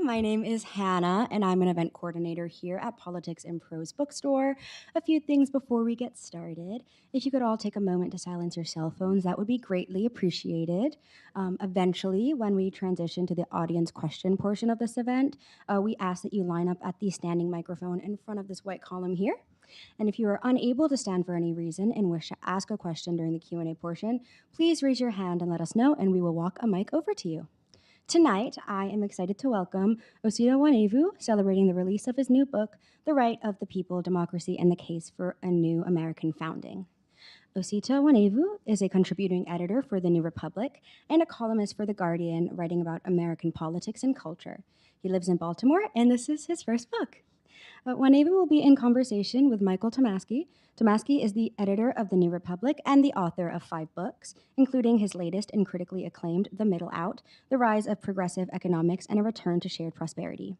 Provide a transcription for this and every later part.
My name is Hannah, and I'm an event coordinator here at Politics and Prose bookstore. A few things before we get started. If you could all take a moment to silence your cell phones, that would be greatly appreciated. Eventually, when we transition to the audience question portion of this event, we ask that you line up at the standing microphone in front of this white column here. And if you are unable to stand for any reason and wish to ask a question during the Q&A portion, please raise your hand and let us know, and we will walk a mic over to you. Tonight, I am excited to welcome Osita Nwanevu, celebrating the release of his new book, The Right of the People, Democracy, and the Case for a New American Founding. Osita Nwanevu is a contributing editor for The New Republic and a columnist for The Guardian, writing about American politics and culture. He lives in Baltimore, and this is his first book. Nwanevu will be in conversation with Michael Tomasky. Tomasky is the editor of The New Republic and the author of 5 books, including his latest and critically acclaimed The Middle Out, The Rise of Progressive Economics and a Return to Shared Prosperity.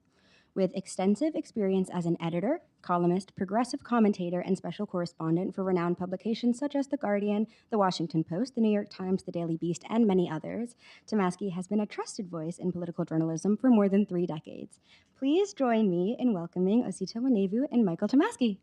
With extensive experience as an editor, columnist, progressive commentator, and special correspondent for renowned publications such as The Guardian, The Washington Post, The New York Times, The Daily Beast, and many others, Tomasky has been a trusted voice in political journalism for more than 3 decades. Please join me in welcoming Osita Nwanevu and Michael Tomasky.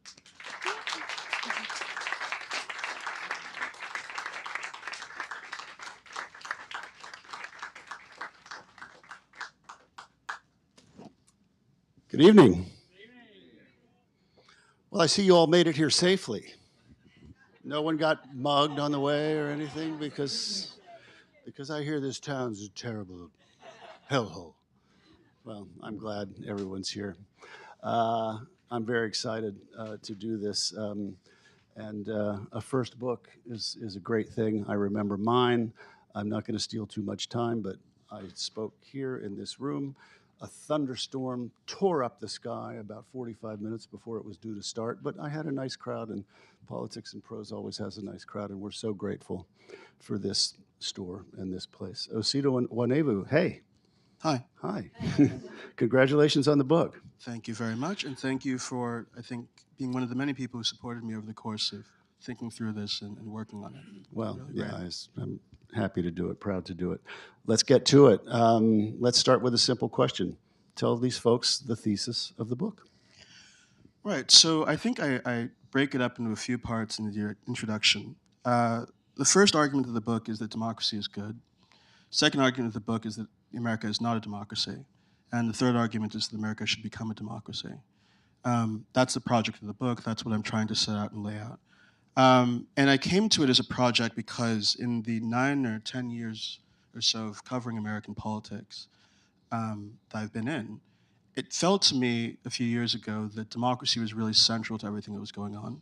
Good evening. Well, I see you all made it here safely. No one got mugged on the way or anything because I hear this town's a terrible hellhole. Well, I'm glad everyone's here. I'm very excited to do this. And a first book is a great thing. I remember mine. I'm not going to steal too much time, but I spoke here in this room. A thunderstorm tore up the sky about 45 minutes before it was due to start, but I had a nice crowd, and Politics and Prose always has a nice crowd, and we're so grateful for this store and this place. Osita Nwanevu, hey. Hi. Hi. Congratulations on the book. Thank you very much, and thank you for, I think, being one of the many people who supported me over the course of thinking through this and working on it. Well, Really yeah, I'm happy to do it, proud to do it. Let's get to it. Let's start with a simple question. Tell these folks the thesis of the book. Right, so I think I break it up into a few parts in the introduction. The first argument of the book is that democracy is good. Second argument of the book is that America is not a democracy. And the third argument is that America should become a democracy. That's the project of the book. That's what I'm trying to set out and lay out. And I came to it as a project because in the 9 or 10 years or so of covering American politics that I've been in, it felt to me a few years ago that democracy was really central to everything that was going on.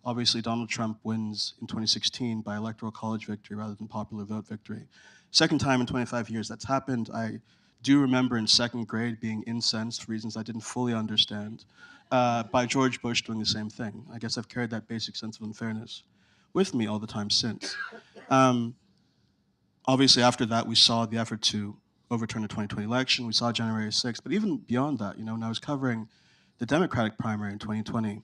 Obviously, Donald Trump wins in 2016 by electoral college victory rather than popular vote victory. Second time in 25 years that's happened. I do remember in second grade being incensed for reasons I didn't fully understand by George Bush doing the same thing. I guess I've carried that basic sense of unfairness with me all the time since. Obviously, after that, we saw the effort to overturn the 2020 election. We saw January 6th. But even beyond that, when I was covering the Democratic primary in 2020,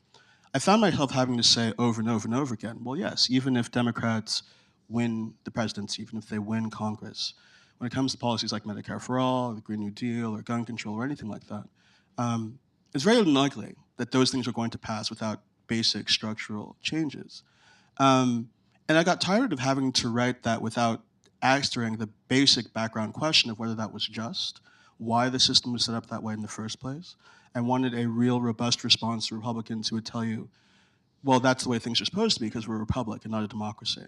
I found myself having to say over and over and over again, well, yes, even if Democrats win the presidency, even if they win Congress, when it comes to policies like Medicare for All, or the Green New Deal, or gun control, or anything like that, it's very unlikely that those things are going to pass without basic structural changes. And I got tired of having to write that without answering the basic background question of whether that was just, why the system was set up that way in the first place, and wanted a real robust response to Republicans who would tell you, well, that's the way things are supposed to be because we're a republic and not a democracy.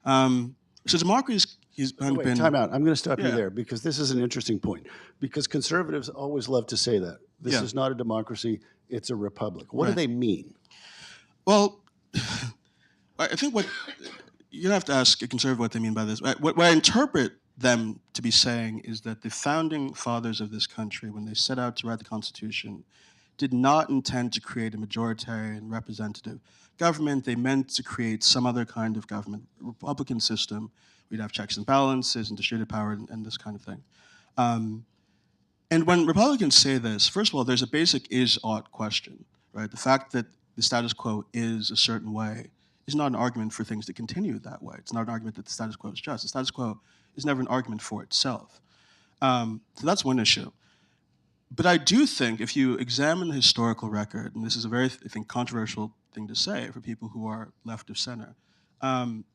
So democracy has been... Time out. I'm going to stop you there because this is an interesting point. Because conservatives always love to say that. This is not a democracy, it's a republic. What do they mean? Well, I think you have to ask a conservative what they mean by this. What I interpret them to be saying is that the founding fathers of this country, when they set out to write the Constitution, did not intend to create a majoritarian representative government. They meant to create some other kind of government, Republican system. We'd have checks and balances and distributed power and this kind of thing. And when Republicans say this, first of all, there's a basic is-ought question, right? The fact that the status quo is a certain way is not an argument for things to continue that way. It's not an argument that the status quo is just. The status quo is never an argument for itself. So that's one issue. But I do think if you examine the historical record, and this is a very, I think, controversial thing to say for people who are left of center,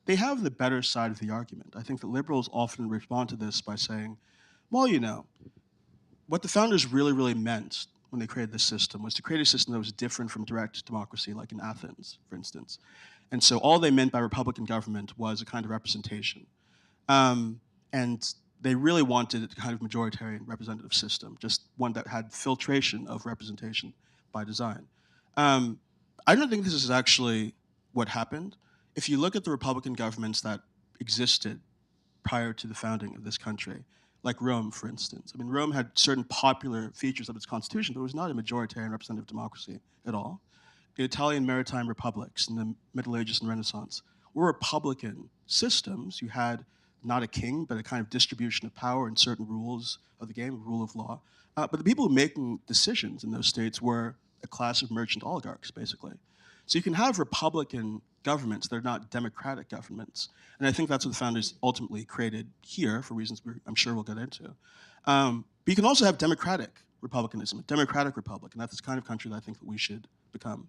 they have the better side of the argument. I think that liberals often respond to this by saying, well, you know, what the founders really, really meant when they created this system was to create a system that was different from direct democracy, like in Athens, for instance. And so all they meant by Republican government was a kind of representation. And they really wanted a kind of majoritarian representative system, just one that had filtration of representation by design. I don't think this is actually what happened. If you look at the Republican governments that existed prior to the founding of this country, like Rome, for instance. I mean, Rome had certain popular features of its constitution, but it was not a majoritarian representative democracy at all. The Italian maritime republics in the Middle Ages and Renaissance were republican systems. You had not a king, but a kind of distribution of power and certain rules of the game, rule of law. But the people making decisions in those states were a class of merchant oligarchs, basically. So you can have republican governments that are not democratic governments. And I think that's what the founders ultimately created here for reasons I'm sure we'll get into. But you can also have democratic republicanism, a democratic republic, and that's the kind of country that I think that we should become.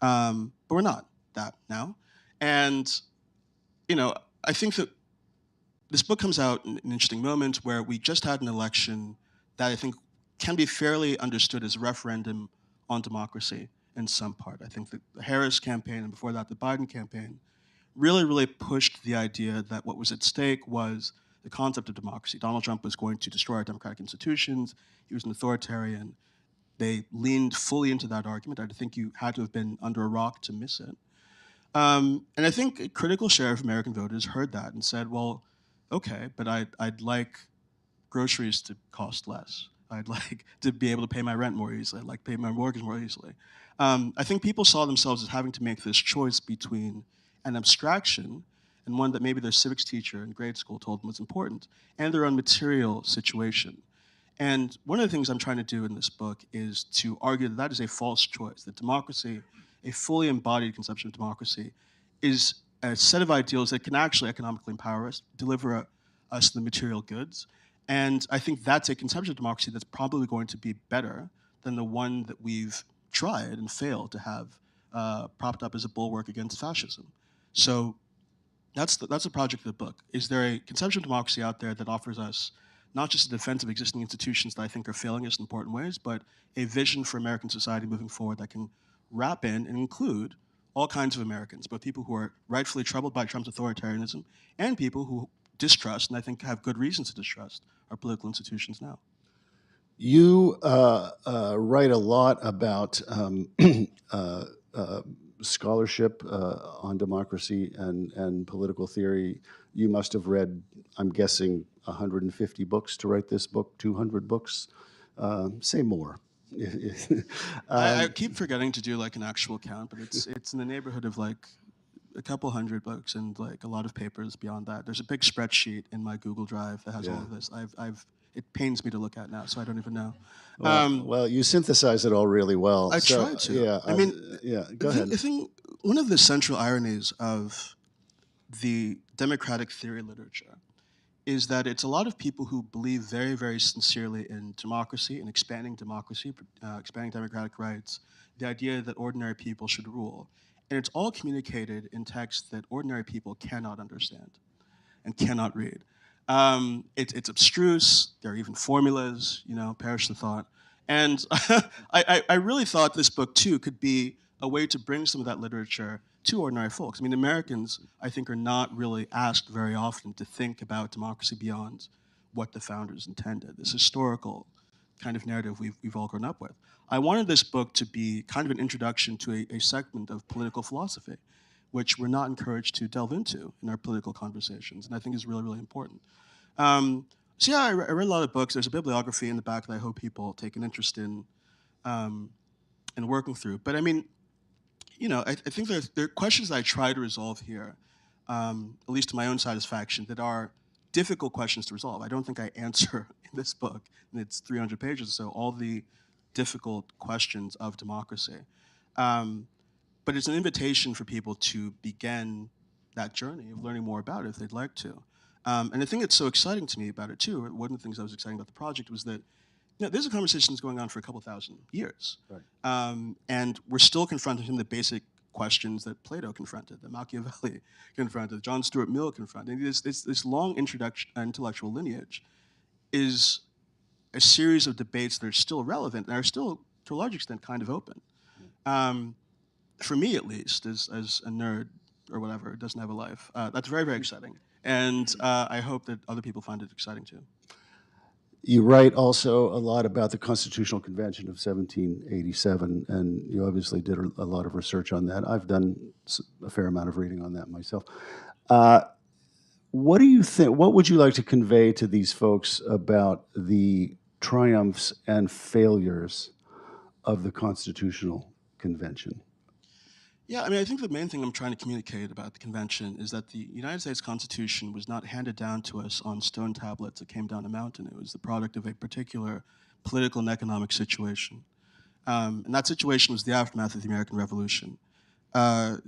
But we're not that now. And, you know, I think that this book comes out in an interesting moment where we just had an election that I think can be fairly understood as a referendum on democracy in some part. I think that the Harris campaign and before that the Biden campaign really, really pushed the idea that what was at stake was the concept of democracy. Donald Trump was going to destroy our democratic institutions. He was an authoritarian. They leaned fully into that argument. I think you had to have been under a rock to miss it. And I think a critical share of American voters heard that and said, well, okay, but I'd like groceries to cost less. I'd like to be able to pay my rent more easily. I'd like to pay my mortgage more easily. I think people saw themselves as having to make this choice between an abstraction and one that maybe their civics teacher in grade school told them was important, and their own material situation. And one of the things I'm trying to do in this book is to argue that that is a false choice, that democracy, a fully embodied conception of democracy, is a set of ideals that can actually economically empower us, deliver us the material goods. And I think that's a conception of democracy that's probably going to be better than the one that we've tried and failed to have propped up as a bulwark against fascism. So that's the project of the book. Is there a conception of democracy out there that offers us not just a defense of existing institutions that I think are failing us in important ways, but a vision for American society moving forward that can wrap in and include all kinds of Americans, both people who are rightfully troubled by Trump's authoritarianism and people who distrust, and I think have good reasons to distrust, our political institutions now. You write a lot about scholarship on democracy and political theory. You must have read, I'm guessing, 150 books to write this book, 200 books. Say more. I keep forgetting to do like an actual count, but it's in the neighborhood of like a couple hundred books and like a lot of papers beyond that. There's a big spreadsheet in my Google Drive that has all of this. It pains me to look at now, so I don't even know. Well, you synthesize it all really well. I try to. Yeah, I mean, go ahead. I think one of the central ironies of the democratic theory literature is that it's a lot of people who believe very, very sincerely in democracy and expanding democracy, expanding democratic rights, the idea that ordinary people should rule. And it's all communicated in texts that ordinary people cannot understand and cannot read. It's abstruse. There are even formulas, perish the thought. And I really thought this book, too, could be a way to bring some of that literature to ordinary folks. I mean, Americans, I think, are not really asked very often to think about democracy beyond what the founders intended, this historical kind of narrative we've all grown up with. I wanted this book to be kind of an introduction to a segment of political philosophy, which we're not encouraged to delve into in our political conversations, and I think is really, really important. So yeah, I read a lot of books. There's a bibliography in the back that I hope people take an interest in working through. But I mean, I think there are questions that I try to resolve here, at least to my own satisfaction, that are difficult questions to resolve. I don't think I answer in this book, and it's 300 pages or so, all the difficult questions of democracy. But it's an invitation for people to begin that journey of learning more about it if they'd like to. And the thing that's so exciting to me about it too, one of the things that was exciting about the project was that There's a conversation that's going on for a couple thousand years. Right. And we're still confronting the basic questions that Plato confronted, that Machiavelli confronted, John Stuart Mill confronted. This long intellectual lineage is a series of debates that are still relevant and are still, to a large extent, kind of open. For me, at least, as a nerd or whatever, who doesn't have a life, that's very, very exciting. And I hope that other people find it exciting too. You write also a lot about the Constitutional Convention of 1787, and you obviously did a lot of research on that. I've done a fair amount of reading on that myself. What do you think? What would you like to convey to these folks about the triumphs and failures of the Constitutional Convention? Yeah, I mean, I think the main thing I'm trying to communicate about the convention is that the United States Constitution was not handed down to us on stone tablets that came down a mountain. It was the product of a particular political and economic situation. And that situation was the aftermath of the American Revolution. I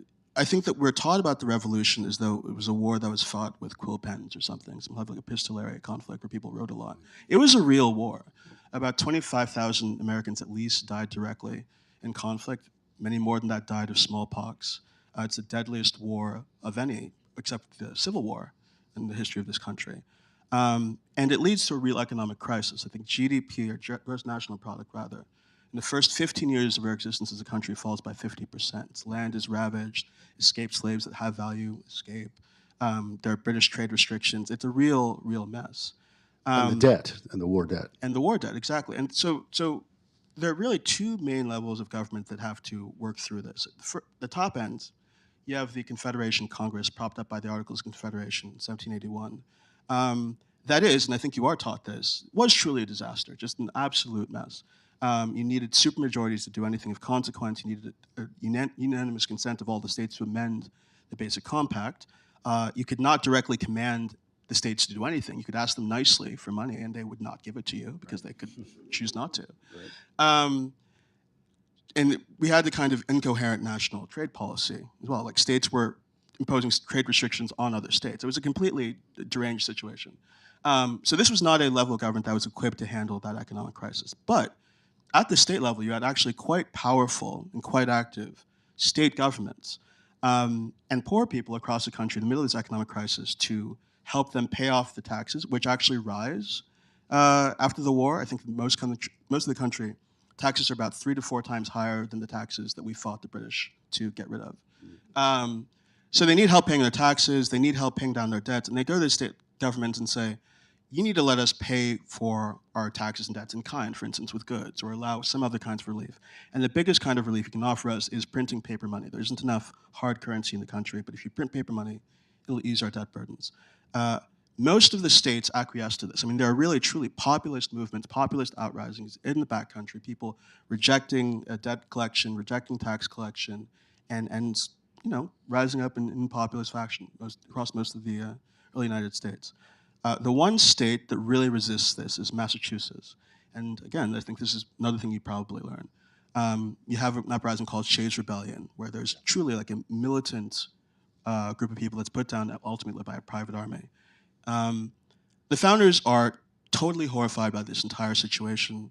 think that we're taught about the Revolution as though it was a war that was fought with quill pens or something, some like epistolary conflict where people wrote a lot. It was a real war. About 25,000 Americans at least died directly in conflict. Many more than that died of smallpox. It's the deadliest war of any, except the Civil War in the history of this country. And it leads to a real economic crisis. I think GDP, or gross national product rather, in the first 15 years of our existence as a country falls by 50%. Its land is ravaged, escaped slaves that have value escape. There are British trade restrictions. It's a real, real mess. And the debt, and the war debt. And the war debt, exactly. And so there are really two main levels of government that have to work through this. For the top end, you have the Confederation Congress propped up by the Articles of Confederation in 1781. That is, and I think you are taught this, was truly a disaster, just an absolute mess. You needed supermajorities to do anything of consequence. You needed a unanimous consent of all the states to amend the Basic Compact. You could not directly command the states to do anything. You could ask them nicely for money, and they would not give it to you because they could choose not to. Right. And we had the kind of incoherent national trade policy as well. Like states were imposing trade restrictions on other states. It was a completely deranged situation. So this was not a level of government that was equipped to handle that economic crisis. But at the state level, you had actually quite powerful and quite active state governments and poor people across the country in the middle of this economic crisis to help them pay off the taxes, which actually rise after the war. I think most of the country, taxes are about 3 to 4 times higher than the taxes that we fought the British to get rid of. So they need help paying their taxes, they need help paying down their debts, and they go to the state governments and say, you need to let us pay for our taxes and debts in kind, for instance, with goods, or allow some other kinds of relief. And the biggest kind of relief you can offer us is printing paper money. There isn't enough hard currency in the country, but if you print paper money, it'll ease our debt burdens. Most of the states acquiesce to this. I mean, there are really truly populist movements, populist outrisings in the backcountry, people rejecting debt collection, rejecting tax collection, and rising up in populist faction across most of the early United States. The one state that really resists this is Massachusetts. And again, I think this is another thing you probably learn. You have an uprising called Sheas Rebellion, where there's truly like a militant group of people that's put down ultimately by a private army. The founders are totally horrified by this entire situation.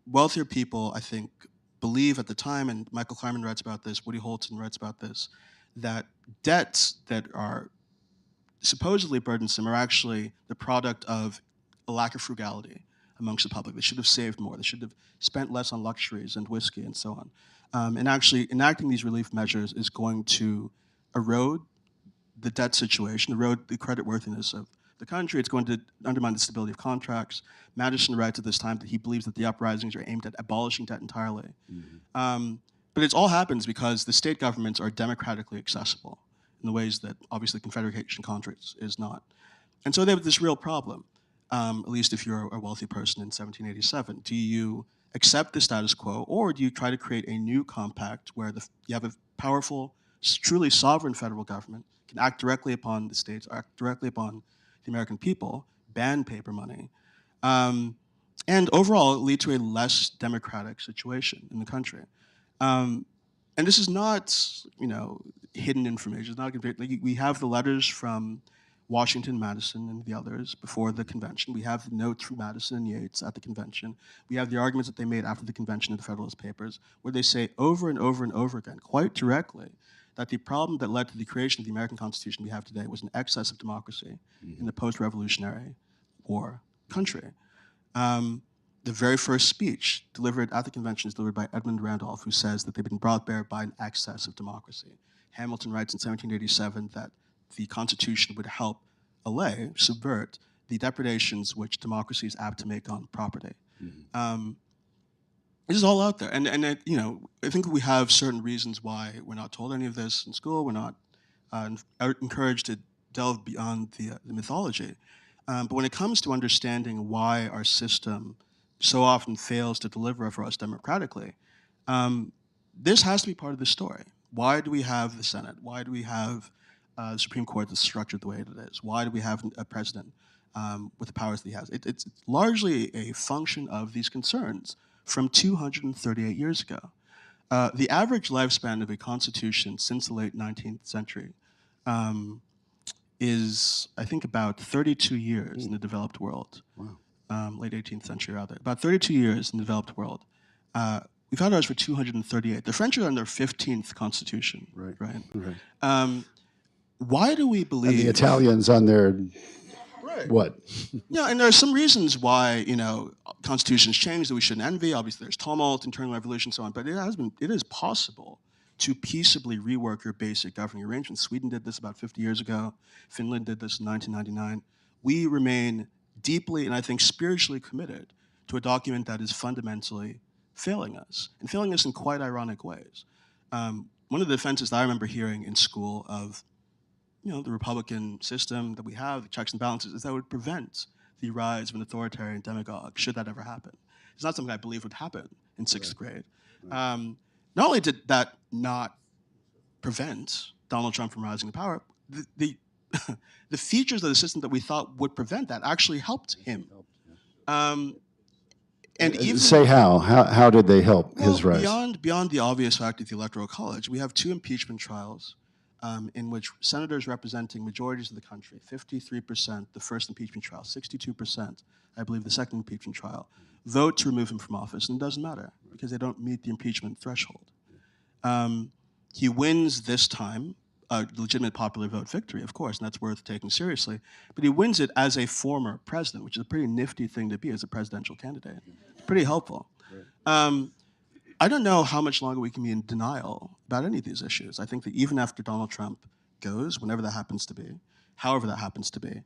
Wealthier people, I think, believe at the time, and Michael Kleiman writes about this, Woody Holton writes about this, that debts that are supposedly burdensome are actually the product of a lack of frugality amongst the public. They should have saved more. They should have spent less on luxuries and whiskey and so on. And actually enacting these relief measures is going to erode the debt situation, erode the creditworthiness of the country. It's going to undermine the stability of contracts. Madison writes at this time that he believes that the uprisings are aimed at abolishing debt entirely. But it all happens because the state governments are democratically accessible in the ways that obviously Confederation Congress is not. And so they have this real problem, at least if you're a wealthy person in 1787. Do you accept the status quo, or do you try to create a new compact where you have a powerful, truly sovereign federal government, can act directly upon the states, act directly upon the American people, ban paper money, and overall lead to a less democratic situation in the country. And this is not, hidden information. It's not we have the letters from Washington, Madison, and the others before the convention. We have the notes from Madison and Yates at the convention. We have the arguments that they made after the convention in the Federalist Papers, where they say over and over and over again, quite directly, that the problem that led to the creation of the American Constitution we have today was an excess of democracy in the post-Revolutionary war country. The very first speech delivered at the convention is delivered by Edmund Randolph, who says that they've been brought there by an excess of democracy. Hamilton writes in 1787 that the Constitution would help allay, subvert, the depredations which democracy is apt to make on property. This is all out there, and I think we have certain reasons why we're not told any of this in school. We're not encouraged to delve beyond the mythology. But when it comes to understanding why our system so often fails to deliver for us democratically, this has to be part of the story. Why do we have the Senate? Why do we have the Supreme Court that's structured the way it is? Why do we have a president with the powers that he has? It's largely a function of these concerns from 238 years ago. The average lifespan of a constitution since the late 19th century is, I think, about 32 years in the developed world. Wow. Late 18th century, rather. About 32 years in the developed world. We've had ours for 238. The French are on their 15th constitution. Right. Why do we believe... And the Italians on their... What? Yeah, and there are some reasons why, constitutions change that we shouldn't envy. Obviously, there's tumult, internal revolution, so on. But it is possible to peaceably rework your basic governing arrangements. Sweden did this about 50 years ago. Finland did this in 1999. We remain deeply, and I think spiritually committed to a document that is fundamentally failing us, and failing us in quite ironic ways. One of the defenses that I remember hearing in school of the Republican system that we have, the checks and balances, is that would prevent the rise of an authoritarian demagogue, should that ever happen. It's not something I believe would happen in sixth grade. Not only did that not prevent Donald Trump from rising to power, the features of the system that we thought would prevent that actually helped him. And even say how did they help his rise? Beyond the obvious fact of the Electoral College, we have 2 impeachment trials in which senators representing majorities of the country, 53% the first impeachment trial, 62%, I believe, the second impeachment trial, vote to remove him from office, and it doesn't matter because they don't meet the impeachment threshold. He wins this time, a legitimate popular vote victory, of course, and that's worth taking seriously, but he wins it as a former president, which is a pretty nifty thing to be as a presidential candidate. It's pretty helpful. I don't know how much longer we can be in denial about any of these issues. I think that even after Donald Trump goes, whenever that happens to be, however that happens to be,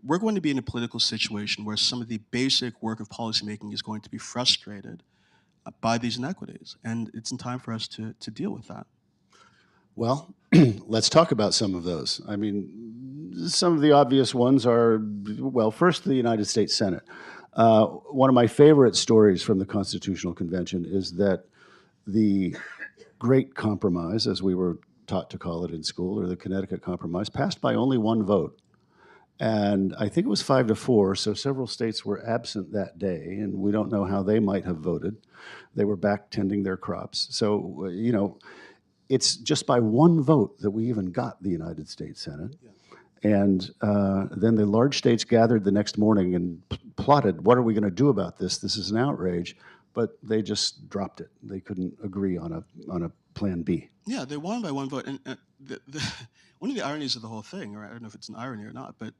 we're going to be in a political situation where some of the basic work of policymaking is going to be frustrated by these inequities. And it's in time for us to deal with that. Well, let's talk about some of those. I mean, some of the obvious ones are, well, first, the United States Senate. One of my favorite stories from the Constitutional Convention is that the Great Compromise, as we were taught to call it in school, or the Connecticut Compromise, passed by only 1 vote. And I think it was 5-4, so several states were absent that day, and we don't know how they might have voted. They were back tending their crops. So, it's just by 1 vote that we even got the United States Senate. Yeah. And then the large states gathered the next morning and plotted, what are we going to do about this? This is an outrage. But they just dropped it. They couldn't agree on a plan B. Yeah, they won by 1 vote. And one of the ironies of the whole thing, or I don't know if it's an irony or not, but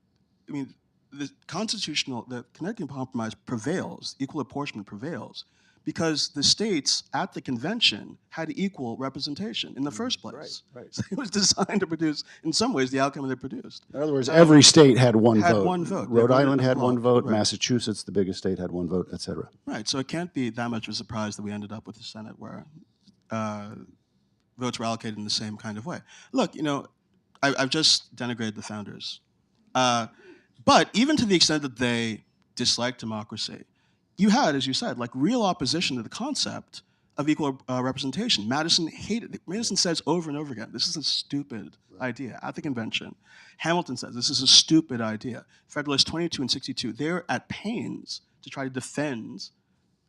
I mean, the Connecticut Compromise prevails, equal apportionment prevails, because the states at the convention had equal representation in the first place. Right. So it was designed to produce, in some ways, the outcome that it produced. In other words, every state had one vote. Had 1 vote. Rhode Island had 1 vote. Right. Massachusetts, the biggest state, had 1 vote, et cetera. Right. So it can't be that much of a surprise that we ended up with a Senate where votes were allocated in the same kind of way. Look, I've just denigrated the founders. But even to the extent that they disliked democracy, you had, as you said, real opposition to the concept of equal representation. Madison hated it. Madison says over and over again, this is a stupid idea at the convention. Hamilton says this is a stupid idea. Federalists 22 and 62, they're at pains to try to defend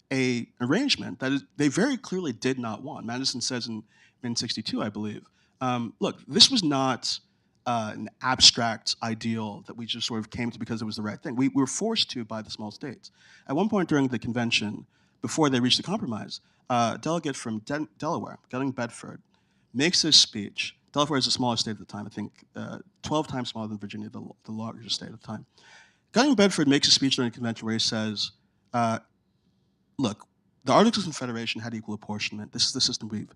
an arrangement that they very clearly did not want. Madison says in 62, I believe, look, this was not an abstract ideal that we just sort of came to because it was the right thing. We were forced to by the small states. At one point during the convention, before they reached the compromise, a delegate from Delaware, Getting Bedford, makes this speech. Delaware is the smallest state at the time, I think 12 times smaller than Virginia, the largest state at the time. Getting Bedford makes a speech during the convention where he says, look, the Articles of Confederation had equal apportionment. This is the system we've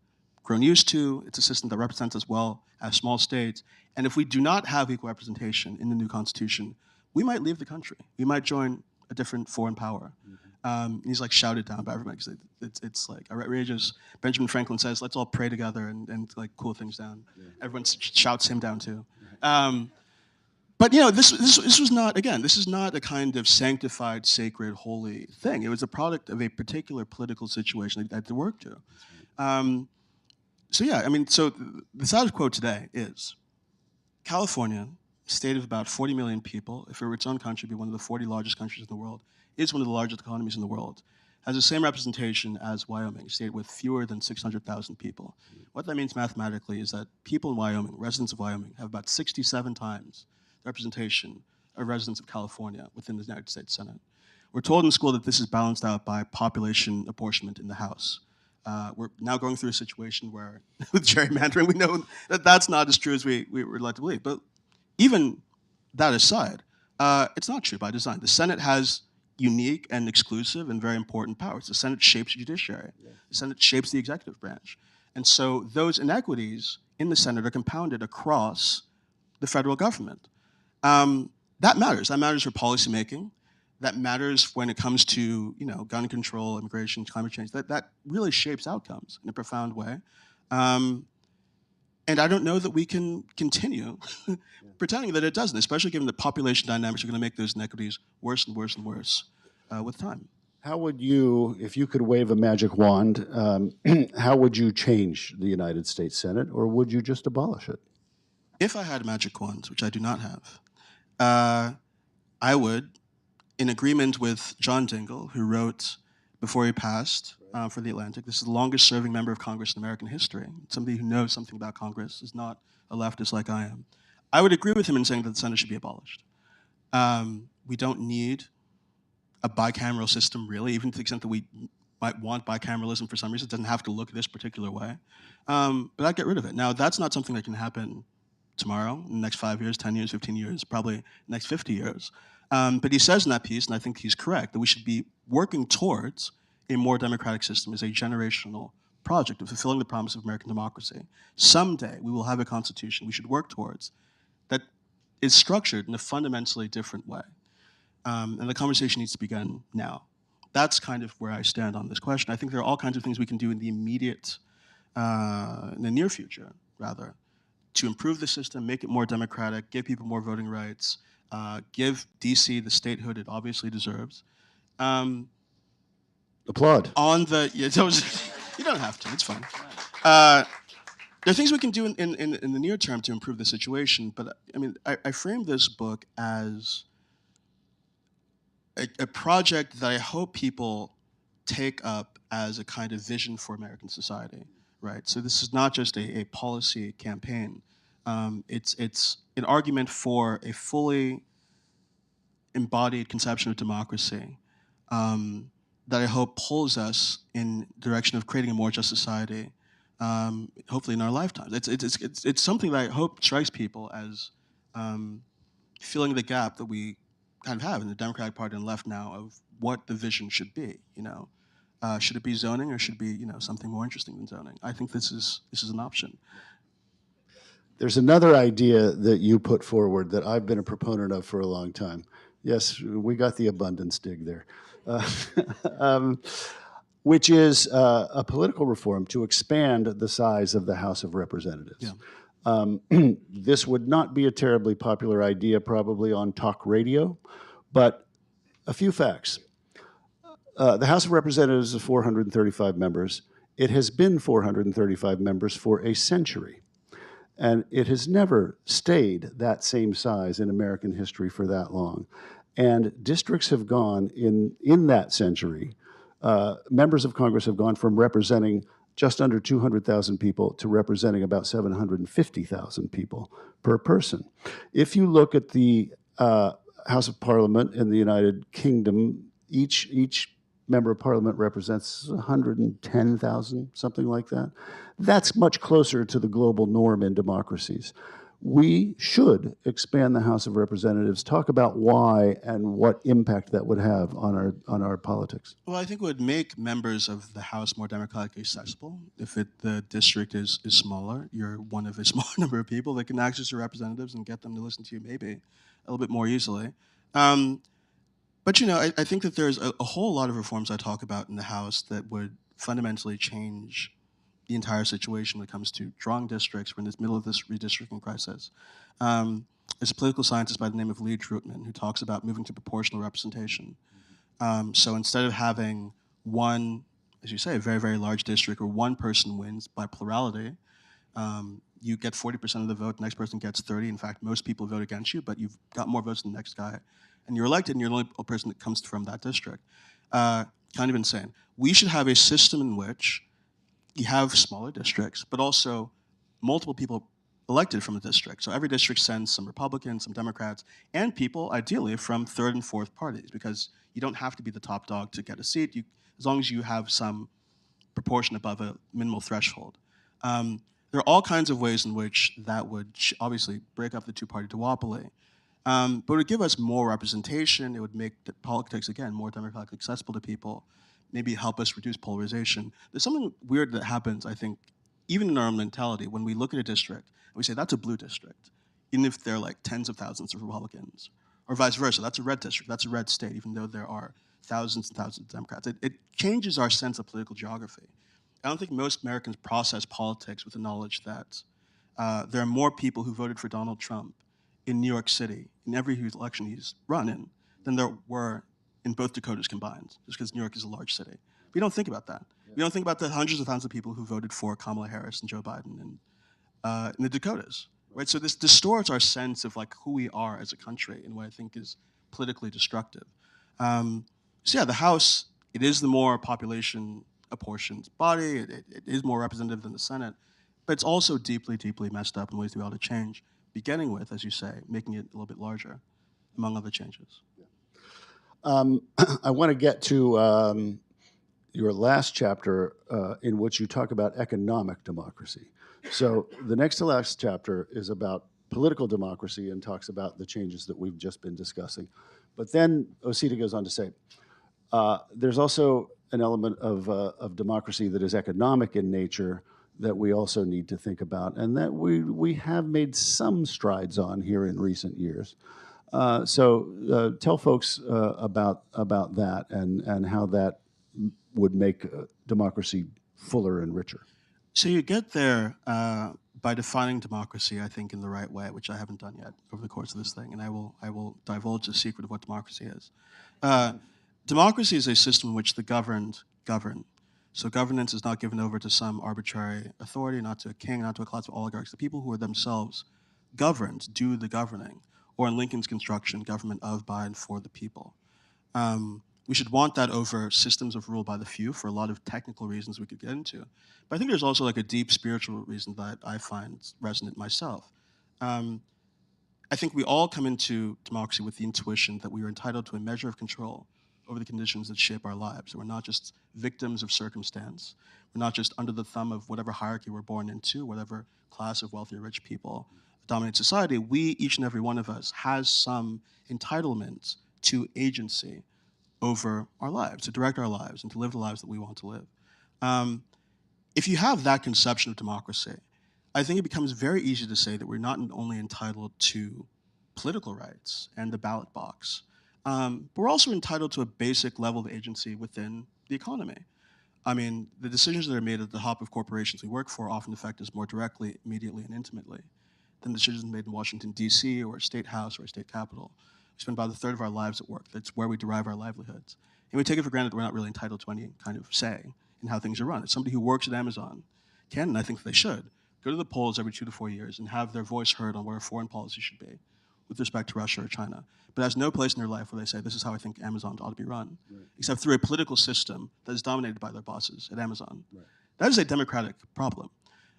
grown used to. It's a system that represents us well as small states. And if we do not have equal representation in the new Constitution, we might leave the country. We might join a different foreign power. He's like shouted down by everybody because it's like outrageous. Benjamin Franklin says, let's all pray together and like cool things down. Yeah. Everyone shouts him down too. But this was not, again, this is not a kind of sanctified, sacred, holy thing. It was a product of a particular political situation that had to work to. So the status quo today is California, state of about 40 million people, if it were its own country, it'd be one of the 40 largest countries in the world, is one of the largest economies in the world, has the same representation as Wyoming, a state with fewer than 600,000 people. What that means mathematically is that people in Wyoming, residents of Wyoming, have about 67 times the representation of residents of California within the United States Senate. We're told in school that this is balanced out by population apportionment in the House. We're now going through a situation where, with gerrymandering, we know that that's not as true as we would like to believe. But even that aside, it's not true by design. The Senate has unique and exclusive and very important powers. The Senate shapes the judiciary. Yeah. The Senate shapes the executive branch. And so those inequities in the Senate are compounded across the federal government. That matters. That matters for policymaking. That matters when it comes to gun control, immigration, climate change. That really shapes outcomes in a profound way. And I don't know that we can continue pretending that it doesn't, especially given the population dynamics are going to make those inequities worse and worse and worse with time. How would you, if you could wave a magic wand, how would you change the United States Senate, or would you just abolish it? If I had a magic wand, which I do not have, I would, in agreement with John Dingell, who wrote before he passed for The Atlantic, this is the longest serving member of Congress in American history. Somebody who knows something about Congress, is not a leftist like I am. I would agree with him in saying that the Senate should be abolished. We don't need a bicameral system, really, even to the extent that we might want bicameralism for some reason. It doesn't have to look this particular way. But I'd get rid of it. Now, that's not something that can happen tomorrow, in the next 5 years, 10 years, 15 years, probably the next 50 years. But he says in that piece, and I think he's correct, that we should be working towards a more democratic system as a generational project of fulfilling the promise of American democracy. Someday we will have a constitution we should work towards that is structured in a fundamentally different way. And the conversation needs to begin now. That's kind of where I stand on this question. I think there are all kinds of things we can do in the immediate, in the near future, rather, to improve the system, make it more democratic, give people more voting rights, give DC the statehood it obviously deserves. Applaud. On the, you don't have to, it's fine. There are things we can do in the near term to improve the situation, but I mean, I framed this book as a project that I hope people take up as a kind of vision for American society, right? So this is not just a policy campaign. It's an argument for a fully embodied conception of democracy that I hope pulls us in the direction of creating a more just society, hopefully in our lifetimes. It's something that I hope strikes people as filling the gap that we kind of have in the Democratic Party and left now of what the vision should be. Should it be zoning, or should it be something more interesting than zoning? I think this is an option. There's another idea that you put forward that I've been a proponent of for a long time. Yes, we got the abundance dig there. Which is a political reform to expand the size of the House of Representatives. Yeah. This would not be a terribly popular idea probably on talk radio, but a few facts. The House of Representatives is 435 members. It has been 435 members for a century. And it has never stayed that same size in American history for that long. And districts have gone in that century. Members of Congress have gone from representing just under 200,000 people to representing about 750,000 people per person. If you look at the House of Parliament in the United Kingdom, each member of Parliament represents 110,000, something like that. That's much closer to the global norm in democracies. We should expand the House of Representatives, talk about why and what impact that would have on our politics. Well, I think it would make members of the House more democratically accessible. If the district is smaller, you're one of a small number of people that can access your representatives and get them to listen to you maybe a little bit more easily. But I think that there's a whole lot of reforms I talk about in the House that would fundamentally change the entire situation when it comes to drawing districts. We're in the middle of this redistricting crisis. There's a political scientist by the name of Lee Drutman who talks about moving to proportional representation. So instead of having one, as you say, a very, very large district where one person wins by plurality, you get 40% of the vote, the next person gets 30. In fact, most people vote against you, but you've got more votes than the next guy. And you're elected, and you're the only person that comes from that district. Kind of insane. We should have a system in which you have smaller districts, but also multiple people elected from a district. So every district sends some Republicans, some Democrats, and people, ideally, from third and fourth parties, because you don't have to be the top dog to get a seat, as long as you have some proportion above a minimal threshold. There are all kinds of ways in which that would obviously break up the two-party duopoly. But it would give us more representation. It would make politics, again, more democratically accessible to people, maybe help us reduce polarization. There's something weird that happens, I think, even in our own mentality, when we look at a district and we say, that's a blue district, even if there are like tens of thousands of Republicans, or vice versa, that's a red district, that's a red state, even though there are thousands and thousands of Democrats. It changes our sense of political geography. I don't think most Americans process politics with the knowledge that there are more people who voted for Donald Trump in New York City, in every election he's run in, than there were in both Dakotas combined, just because New York is a large city. We don't think about that. Yeah. We don't think about the hundreds of thousands of people who voted for Kamala Harris and Joe Biden in the Dakotas, right? So this distorts our sense of like who we are as a country in what I think is politically destructive. So yeah, the House, it is the more population apportioned body. It is more representative than the Senate, but it's also deeply, deeply messed up in ways we ought to change, beginning with, as you say, making it a little bit larger, among other changes. I want to get to your last chapter in which you talk about economic democracy. So the next to last chapter is about political democracy and talks about the changes that we've just been discussing. But then Osita goes on to say, there's also an element of democracy that is economic in nature that we also need to think about, and that we have made some strides on here in recent years. So tell folks about that and how that would make democracy fuller and richer. So you get there by defining democracy, I think, in the right way, which I haven't done yet over the course of this thing, and I will divulge the secret of what democracy is. Democracy is a system in which the governed govern. So governance is not given over to some arbitrary authority, not to a king, not to a class of oligarchs. The people who are themselves governed do the governing, or in Lincoln's construction, government of, by, and for the people. We should want that over systems of rule by the few for a lot of technical reasons we could get into. But I think there's also like a deep spiritual reason that I find resonant myself. I think we all come into democracy with the intuition that we are entitled to a measure of control over the conditions that shape our lives. We're not just victims of circumstance. We're not just under the thumb of whatever hierarchy we're born into, whatever class of wealthy or rich people dominate society. We, each and every one of us, has some entitlement to agency over our lives, to direct our lives, and to live the lives that we want to live. If you have that conception of democracy, I think it becomes very easy to say that we're not only entitled to political rights and the ballot box, but we're also entitled to a basic level of agency within the economy. I mean, the decisions that are made at the top of corporations we work for often affect us more directly, immediately, and intimately than decisions made in Washington, D.C., or a state house, or a state capitol. We spend about a third of our lives at work. That's where we derive our livelihoods. And we take it for granted that we're not really entitled to any kind of say in how things are run. If somebody who works at Amazon can, and I think they should, go to the polls every 2 to 4 years and have their voice heard on where foreign policy should be with respect to Russia or China, but has no place in their life where they say, this is how I think Amazon ought to be run, right, except through a political system that is dominated by their bosses at Amazon. Right. That is a democratic problem.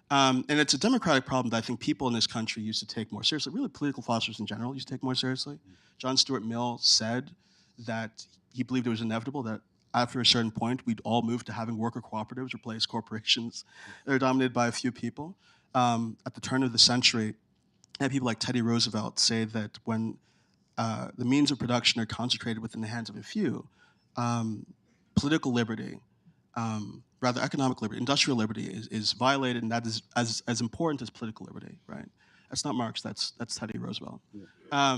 And it's a democratic problem that I think people in this country used to take more seriously. Really, political philosophers in general used to take more seriously. John Stuart Mill said that he believed it was inevitable that after a certain point, we'd all move to having worker cooperatives replace corporations that are dominated by a few people. At the turn of the century, I had people like Teddy Roosevelt say that when the means of production are concentrated within the hands of a few, political liberty, rather economic liberty, industrial liberty is violated, and that is as important as political liberty, right? That's not Marx, that's Teddy Roosevelt. Yeah.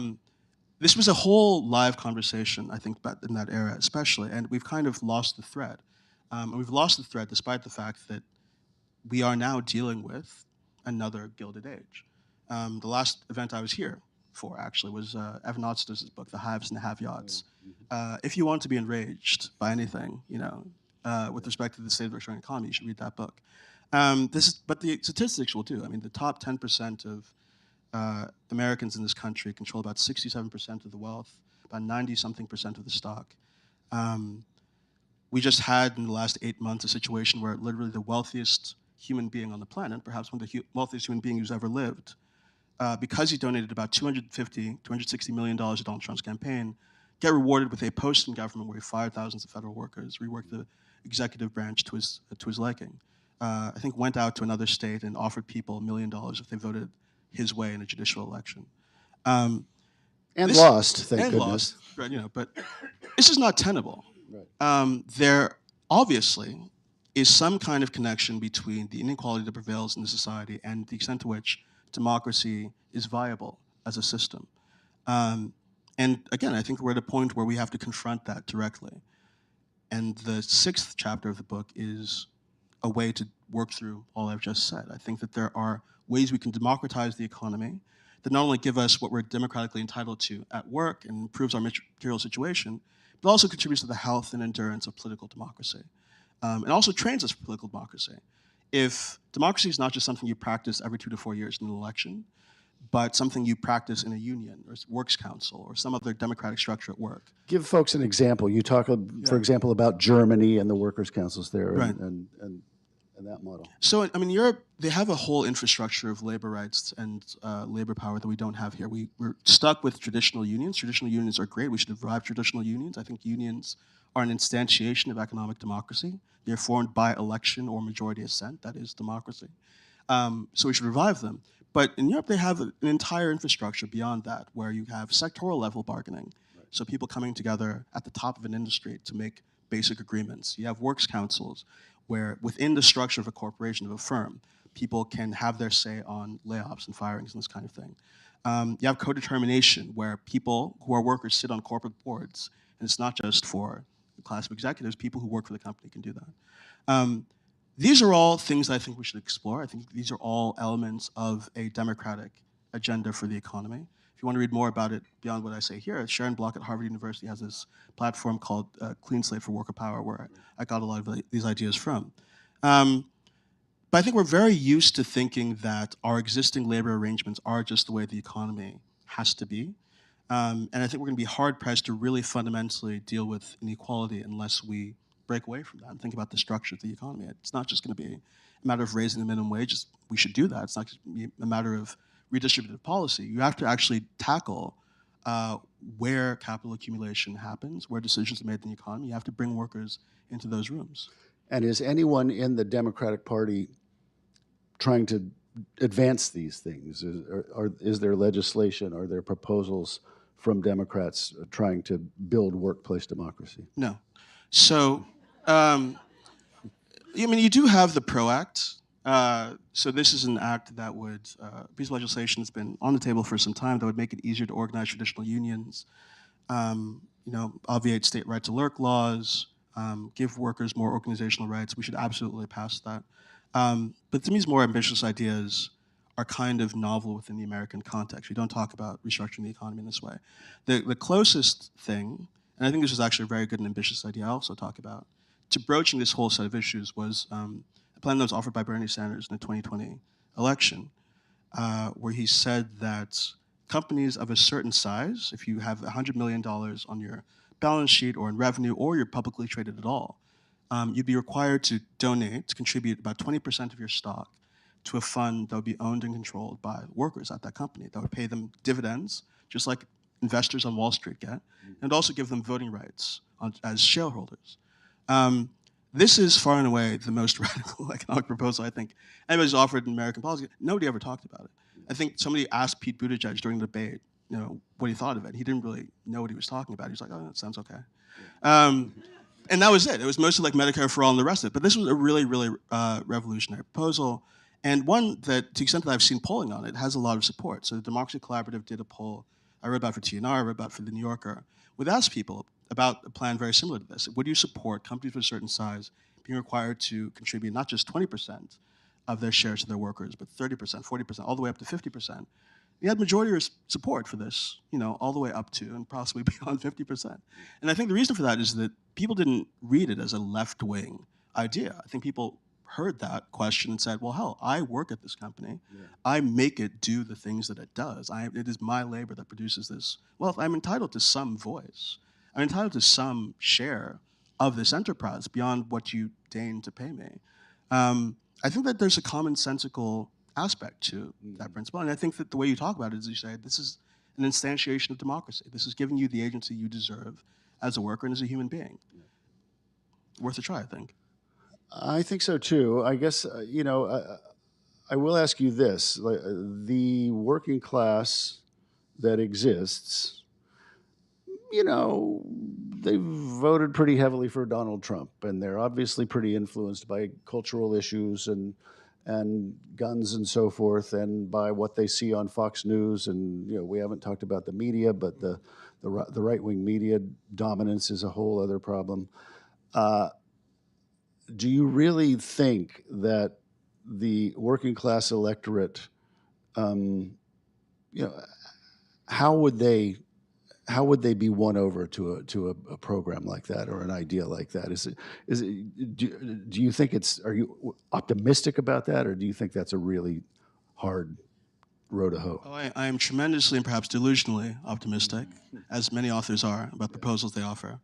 This was a whole live conversation, I think, in that era especially, and we've kind of lost the thread. And we've lost the thread despite the fact that we are now dealing with another Gilded Age. The last event I was here for, actually, was Evan Osita's book, The Haves and the Have-Yots. If you want to be enraged by anything, with respect to the state of the Australian economy, you should read that book. But the statistics will do. I mean, the top 10% of Americans in this country control about 67% of the wealth, about 90-something% of the stock. We just had, in the last 8 months, a situation where literally the wealthiest human being on the planet, perhaps one of the wealthiest human beings who's ever lived, because he donated about $260 million to Donald Trump's campaign, get rewarded with a post in government where he fired thousands of federal workers, reworked the executive branch to his liking. I think went out to another state and offered people $1 million if they voted his way in a judicial election. And lost, thank goodness. Lost, right, but this is not tenable. Right. There obviously is some kind of connection between the inequality that prevails in the society and the extent to which democracy is viable as a system. And again, I think we're at a point where we have to confront that directly. And the 6th chapter of the book is a way to work through all I've just said. I think that there are ways we can democratize the economy that not only give us what we're democratically entitled to at work and improves our material situation, but also contributes to the health and endurance of political democracy. And also trains us for political democracy. If democracy is not just something you practice every 2 to 4 years in an election, but something you practice in a union or works council or some other democratic structure at work. Give folks an example. You talk, for example, about Germany and the workers' councils there, right. and that model. So, I mean, Europe, they have a whole infrastructure of labor rights and labor power that we don't have here. We're stuck with traditional unions. Traditional unions are great. We should revive traditional unions. I think unions are an instantiation of economic democracy. They're formed by election or majority assent. That is democracy. So we should revive them. But in Europe, they have an entire infrastructure beyond that, where you have sectoral level bargaining. Right. So people coming together at the top of an industry to make basic agreements. You have works councils, where within the structure of a corporation, of a firm, people can have their say on layoffs and firings and this kind of thing. You have co-determination, where people who are workers sit on corporate boards, and it's not just for the class of executives, people who work for the company can do that. These are all things that I think we should explore. I think these are all elements of a democratic agenda for the economy. If you want to read more about it beyond what I say here, Sharon Block at Harvard University has this platform called Clean Slate for Worker Power, where I got a lot of these ideas from. But I think we're very used to thinking that our existing labor arrangements are just the way the economy has to be. And I think we're going to be hard-pressed to really fundamentally deal with inequality unless we break away from that and think about the structure of the economy. It's not just going to be a matter of raising the minimum wage. We should do that. It's not just a matter of redistributive policy. You have to actually tackle where capital accumulation happens, where decisions are made in the economy. You have to bring workers into those rooms. And is anyone in the Democratic Party trying to advance these things? Is there legislation? Are there proposals from Democrats trying to build workplace democracy? No. So, I mean, you do have the PRO Act. So this is an act that would, a piece of legislation that's been on the table for some time that would make it easier to organize traditional unions, obviate state right to work laws, give workers more organizational rights. We should absolutely pass that. But to me, these more ambitious ideas are kind of novel within the American context. We don't talk about restructuring the economy in this way. The closest thing, and I think this is actually a very good and ambitious idea I also talk about, to broaching this whole set of issues was a plan that was offered by Bernie Sanders in the 2020 election, where he said that companies of a certain size, if you have $100 million on your balance sheet or in revenue, or you're publicly traded at all, you'd be required to donate, to contribute about 20% of your stock to a fund that would be owned and controlled by workers at that company that would pay them dividends, just like investors on Wall Street get, and also give them voting rights as shareholders. This is far and away the most radical economic proposal I think anybody's offered in American politics. Nobody ever talked about it. I think somebody asked Pete Buttigieg during the debate, what he thought of it. He didn't really know what he was talking about. He was like, oh, that sounds okay. And that was it. It was mostly like Medicare for all and the rest of it. But this was a really, really revolutionary proposal, and one that, to the extent that I've seen polling on it, has a lot of support. So the Democracy Collaborative did a poll I wrote about for TNR, I wrote about for The New Yorker, would ask people about a plan very similar to this. Would you support companies of a certain size being required to contribute not just 20% of their shares to their workers, but 30%, 40%, all the way up to 50%? You had majority support for this, all the way up to and possibly beyond 50%. And I think the reason for that is that people didn't read it as a left-wing idea. I think people heard that question and said, well, hell, I work at this company. Yeah. I make it do the things that it does. It is my labor that produces this wealth. I'm entitled to some voice. I'm entitled to some share of this enterprise beyond what you deign to pay me. I think that there's a commonsensical aspect to that principle. And I think that the way you talk about it is you say, this is an instantiation of democracy. This is giving you the agency you deserve as a worker and as a human being. Yeah. Worth a try, I think. I think so too. I guess, I will ask you this. The working class that exists, they voted pretty heavily for Donald Trump, and they're obviously pretty influenced by cultural issues and guns and so forth, and by what they see on Fox News. And we haven't talked about the media, but the right-wing media dominance is a whole other problem. Do you really think that the working class electorate, how would they be won over to a program like that or an idea like that? Do you think are you optimistic about that, or do you think that's a really hard row to hoe? Oh, I am tremendously and perhaps delusionally optimistic, as many authors are, about the proposals they offer.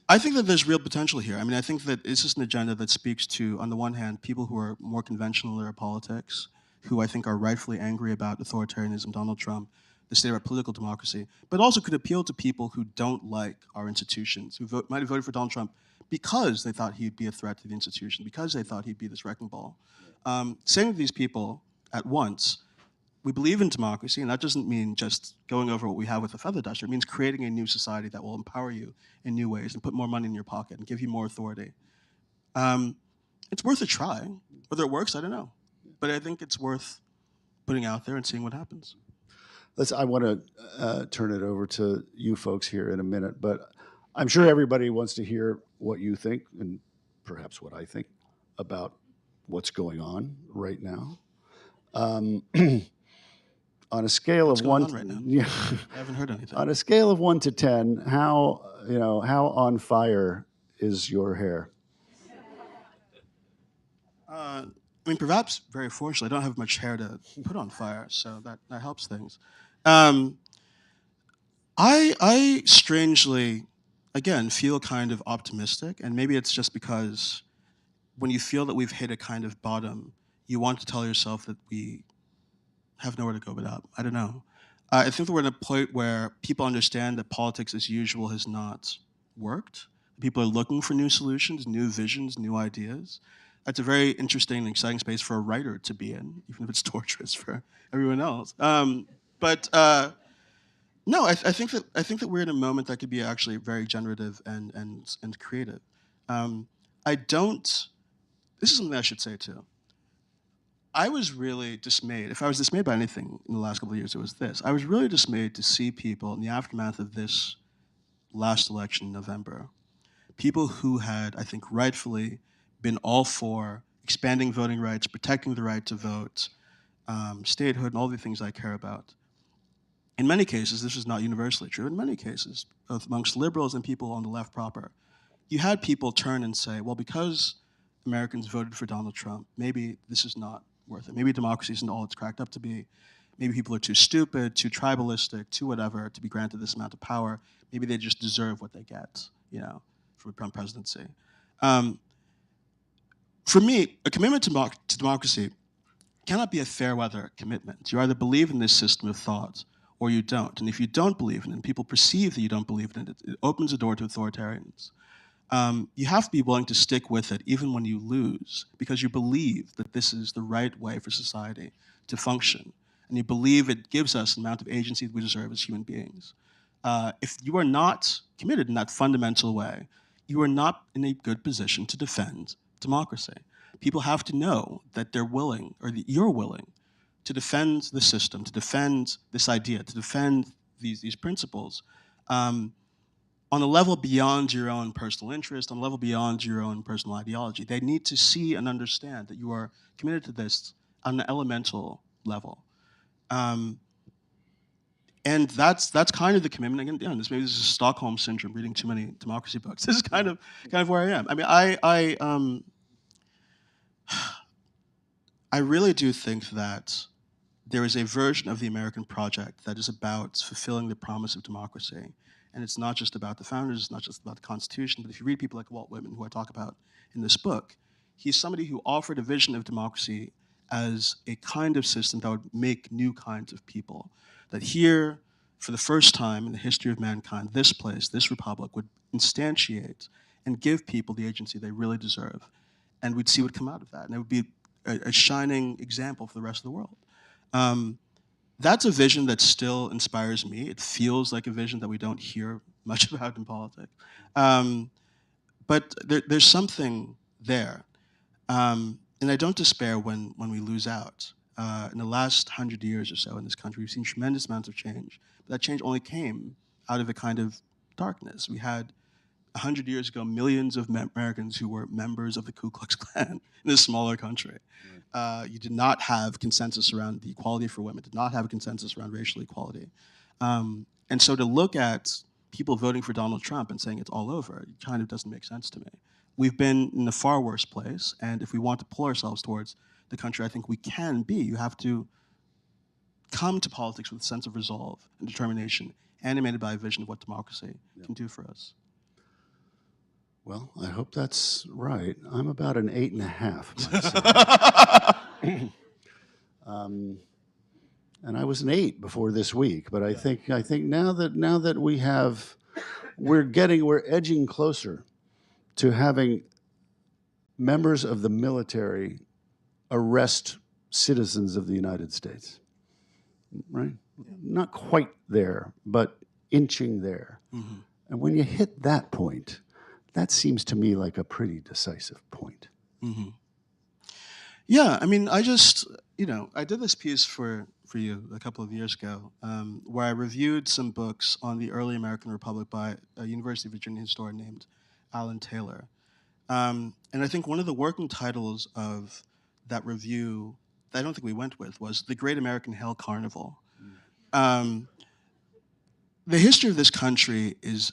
I think that there's real potential here. I mean, I think that this is an agenda that speaks to, on the one hand, people who are more conventional in their politics, who I think are rightfully angry about authoritarianism, Donald Trump, the state of our political democracy, but also could appeal to people who don't like our institutions, who might have voted for Donald Trump because they thought he'd be a threat to the institution, because they thought he'd be this wrecking ball. Saying to these people at once, we believe in democracy, and that doesn't mean just going over what we have with a feather duster. It means creating a new society that will empower you in new ways and put more money in your pocket and give you more authority. It's worth a try. Whether it works, I don't know. But I think it's worth putting out there and seeing what happens. I want to turn it over to you folks here in a minute, but I'm sure everybody wants to hear what you think, and perhaps what I think about what's going on right now. On a scale of one, right now? Yeah, I haven't heard anything. On a scale of 1 to 10, how on fire is your hair? I mean, perhaps very fortunately, I don't have much hair to put on fire, so that helps things. I strangely, again, feel kind of optimistic, and maybe it's just because when you feel that we've hit a kind of bottom, you want to tell yourself that we have nowhere to go but up. I don't know. I think that we're at a point where people understand that politics as usual has not worked. People are looking for new solutions, new visions, new ideas. That's a very interesting and exciting space for a writer to be in, even if it's torturous for everyone else. No, I think that we're in a moment that could be actually very generative and creative. This is something I should say too. I was really dismayed. If I was dismayed by anything in the last couple of years, it was this. I was really dismayed to see people in the aftermath of this last election in November, people who had, I think rightfully, been all for expanding voting rights, protecting the right to vote, statehood, and all the things I care about. In many cases, this is not universally true, in many cases, both amongst liberals and people on the left proper, you had people turn and say, well, because Americans voted for Donald Trump, maybe this is not worth it. Maybe democracy isn't all it's cracked up to be. Maybe people are too stupid, too tribalistic, too whatever to be granted this amount of power. Maybe they just deserve what they get, for the Trump presidency. For me, a commitment to democracy cannot be a fair weather commitment. You either believe in this system of thought or you don't. And if you don't believe in it, and people perceive that you don't believe in it, it opens the door to authoritarians. You have to be willing to stick with it even when you lose, because you believe that this is the right way for society to function. And you believe it gives us the amount of agency that we deserve as human beings. If you are not committed in that fundamental way, you are not in a good position to defend democracy. People have to know that they're willing, or that you're willing, to defend the system, to defend this idea, to defend these principles on a level beyond your own personal interest, on a level beyond your own personal ideology. They need to see and understand that you are committed to this on an elemental level. And that's kind of the commitment. Again, maybe this is Stockholm syndrome, reading too many democracy books. This is kind of where I am. I mean, I really do think that there is a version of the American project that is about fulfilling the promise of democracy. And it's not just about the founders, it's not just about the Constitution, but if you read people like Walt Whitman, who I talk about in this book, he's somebody who offered a vision of democracy as a kind of system that would make new kinds of people. That here, for the first time in the history of mankind, this place, this republic, would instantiate and give people the agency they really deserve. And we'd see what would come out of that. And it would be a shining example for the rest of the world. That's a vision that still inspires me. It feels like a vision that we don't hear much about in politics. But there's something there. And I don't despair when we lose out. In the last 100 years or so in this country, we've seen tremendous amounts of change. But that change only came out of a kind of darkness. We had 100 years ago, millions of Americans who were members of the Ku Klux Klan in a smaller country. You did not have consensus around the equality for women, did not have a consensus around racial equality. And so to look at people voting for Donald Trump and saying it's all over, it kind of doesn't make sense to me. We've been in a far worse place, and if we want to pull ourselves towards the country I think we can be, you have to come to politics with a sense of resolve and determination, animated by a vision of what democracy can do for us. Well, I hope that's right. I'm about an 8.5 myself. And I was an 8 before this week, but I think now that we're edging closer to having members of the military arrest citizens of the United States, right? Yeah. Not quite there, but inching there. Mm-hmm. And when you hit that point, that seems to me like a pretty decisive point. Mm-hmm. Yeah, I mean, I just, I did this piece for you a couple of years ago, where I reviewed some books on the early American Republic by a University of Virginia historian named Alan Taylor. And I think one of the working titles of that review that I don't think we went with was The Great American Hell Carnival. The history of this country is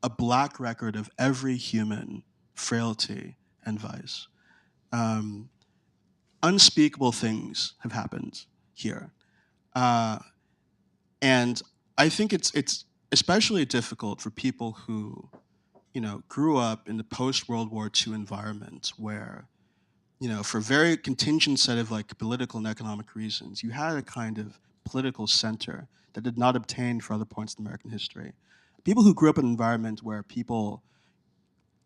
a black record of every human frailty and vice. Unspeakable things have happened here. And I think it's especially difficult for people who, grew up in the post-World War II environment where, for a very contingent set of political and economic reasons, you had a kind of political center that did not obtain for other points in American history. People who grew up in an environment where people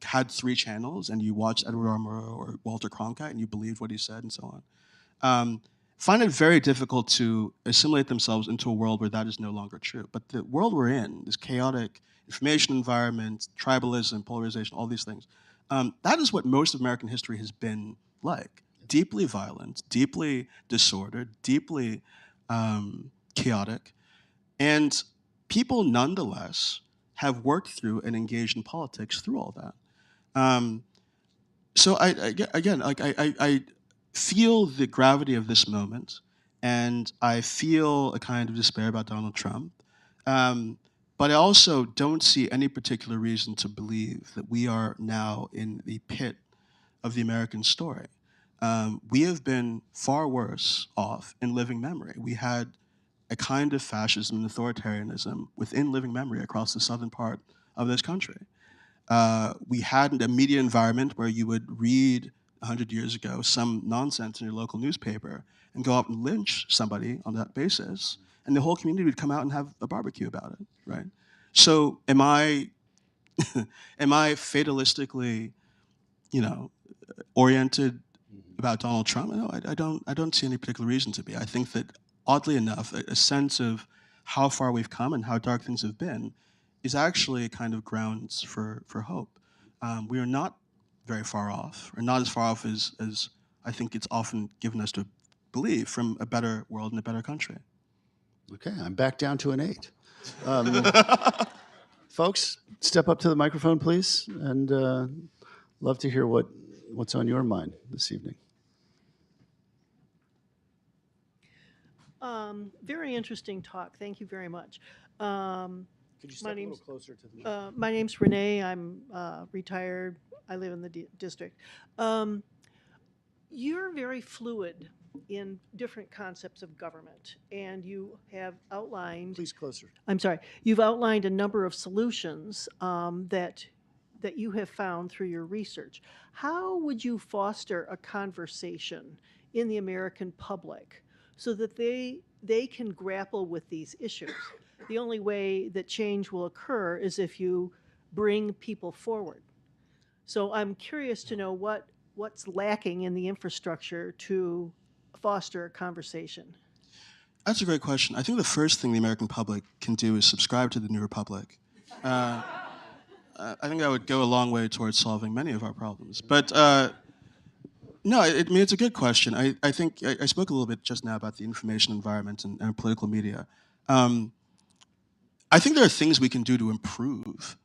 had 3 channels and you watched Edward R. Murrow or Walter Cronkite and you believed what he said and so on, find it very difficult to assimilate themselves into a world where that is no longer true. But the world we're in, this chaotic information environment, tribalism, polarization, all these things, that is what most of American history has been like. Deeply violent, deeply disordered, deeply chaotic. And people nonetheless have worked through and engaged in politics through all that. So I feel the gravity of this moment, and I feel a kind of despair about Donald Trump. But I also don't see any particular reason to believe that we are now in the pit of the American story. We have been far worse off in living memory. We had a kind of fascism and authoritarianism within living memory across the southern part of this country. We had a media environment where you would read 100 years ago some nonsense in your local newspaper and go out and lynch somebody on that basis, and the whole community would come out and have a barbecue about it, right? So am I fatalistically, oriented about Donald Trump? No, I don't see any particular reason to be. I think that, oddly enough, a sense of how far we've come and how dark things have been is actually a kind of grounds for hope. We are not very far off, or not as far off as I think it's often given us to believe, from a better world and a better country. Okay, I'm back down to an 8. Folks, step up to the microphone, please, and love to hear what's on your mind this evening. Very interesting talk. Thank you very much. Could you step my a little name's closer to the my name's Renee. I'm retired. I live in the district. You're very fluid in different concepts of government, and you have outlined. Please closer. I'm sorry. You've outlined a number of solutions that you have found through your research. How would you foster a conversation in the American public so that they can grapple with these issues? The only way that change will occur is if you bring people forward. So I'm curious to know what's lacking in the infrastructure to foster a conversation. That's a great question. I think the first thing the American public can do is subscribe to the New Republic. I think that would go a long way towards solving many of our problems. But no, it's a good question. I think I spoke a little bit just now about the information environment and political media. I think there are things we can do to improve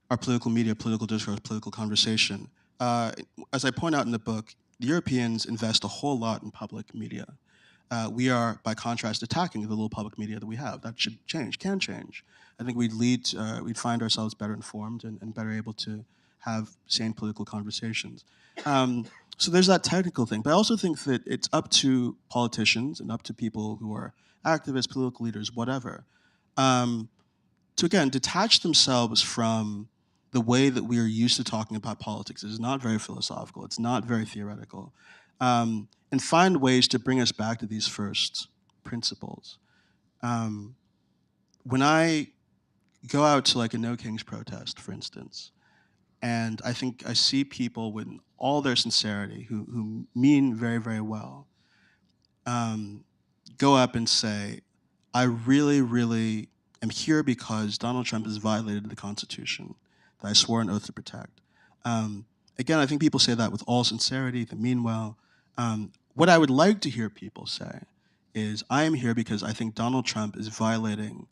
our political media, political discourse, political conversation. As I point out in the book, the Europeans invest a whole lot in public media. We are, by contrast, attacking the little public media that we have. That should change, can change. I think we'd find ourselves better informed and better able to have sane political conversations. So there's that technical thing. But I also think that it's up to politicians and up to people who are activists, political leaders, whatever, to, again, detach themselves from the way that we are used to talking about politics. It is not very philosophical. It's not very theoretical. And find ways to bring us back to these first principles. When I go out to like a No Kings protest, for instance, and I think I see people with all their sincerity who mean very, very well, go up and say, I really, really am here because Donald Trump has violated the Constitution that I swore an oath to protect. Again, I think people say that with all sincerity, they mean well. What I would like to hear people say is, I am here because I think Donald Trump is violating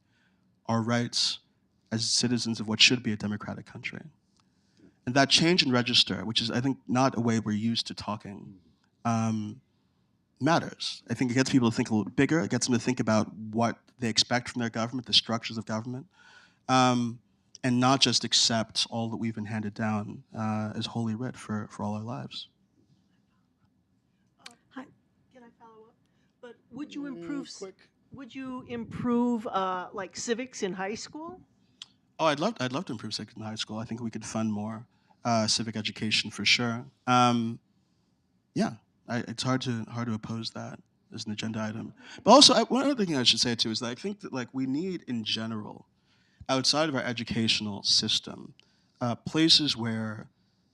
our rights as citizens of what should be a democratic country. And that change in register, which is, I think, not a way we're used to talking, matters. I think it gets people to think a little bigger. It gets them to think about what they expect from their government, the structures of government, and not just accept all that we've been handed down as holy writ for all our lives. Hi, can I follow up? But would you improve? Would you improve like civics in high school? Oh, I'd love to improve civics in high school. I think we could fund more civic education for sure. Yeah, it's hard to oppose that as an agenda item. But also, one other thing I should say too is that I think that we need in general, outside of our educational system, places where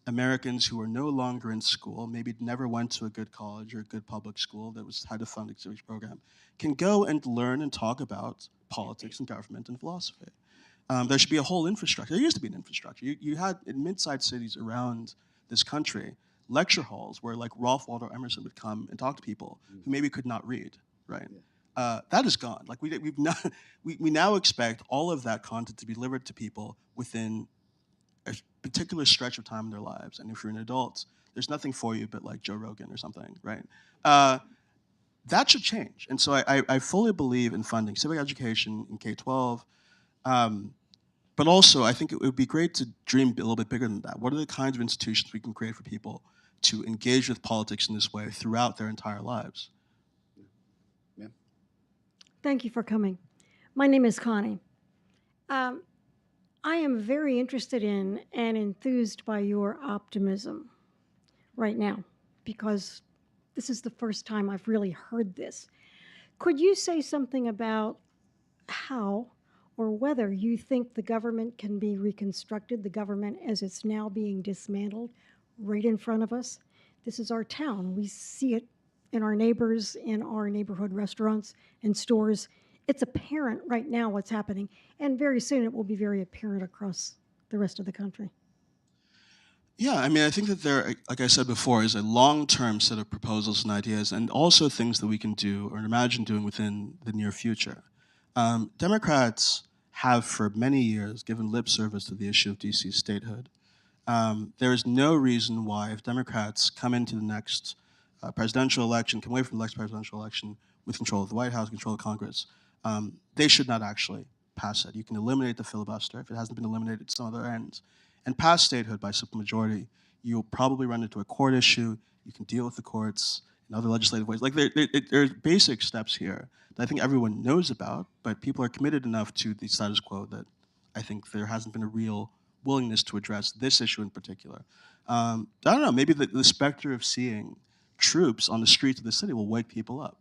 Americans who are no longer in school, maybe never went to a good college or a good public school that had a funded civics program, can go and learn and talk about politics and government and philosophy. There should be a whole infrastructure. There used to be an infrastructure. You had, in mid-sized cities around this country, lecture halls where like Ralph Waldo Emerson would come and talk to people who maybe could not read, right? That is gone. Like we now expect all of that content to be delivered to people within a particular stretch of time in their lives. And if you're an adult, there's nothing for you but like Joe Rogan or something, right? That should change. And so I fully believe in funding civic education in K-12. But also, I think it would be great to dream a little bit bigger than that. What are the kinds of institutions we can create for people to engage with politics in this way throughout their entire lives? Thank you for coming. My name is Connie. I am very interested in and enthused by your optimism right now, because this is the first time I've really heard this. Could you say something about how or whether you think the government can be reconstructed, the government as it's now being dismantled right in front of us? This is our town. We see it in our neighbors, in our neighborhood restaurants and stores. It's apparent right now what's happening, and very soon it will be very apparent across the rest of the country. Yeah, I mean, I think that there, like I said before, is a long-term set of proposals and ideas, and also things that we can do or imagine doing within the near future. Democrats have, for many years, given lip service to the issue of DC statehood. There is no reason why, if Democrats come into the next presidential election, come away from the next presidential election with control of the White House, control of Congress, they should not actually pass it. You can eliminate the filibuster if it hasn't been eliminated at some other ends, and pass statehood by simple majority. You'll probably run into a court issue. You can deal with the courts in other legislative ways. Like there's basic steps here that I think everyone knows about, but people are committed enough to the status quo that I think there hasn't been a real willingness to address this issue in particular. I don't know, maybe the specter of seeing troops on the streets of the city will wake people up.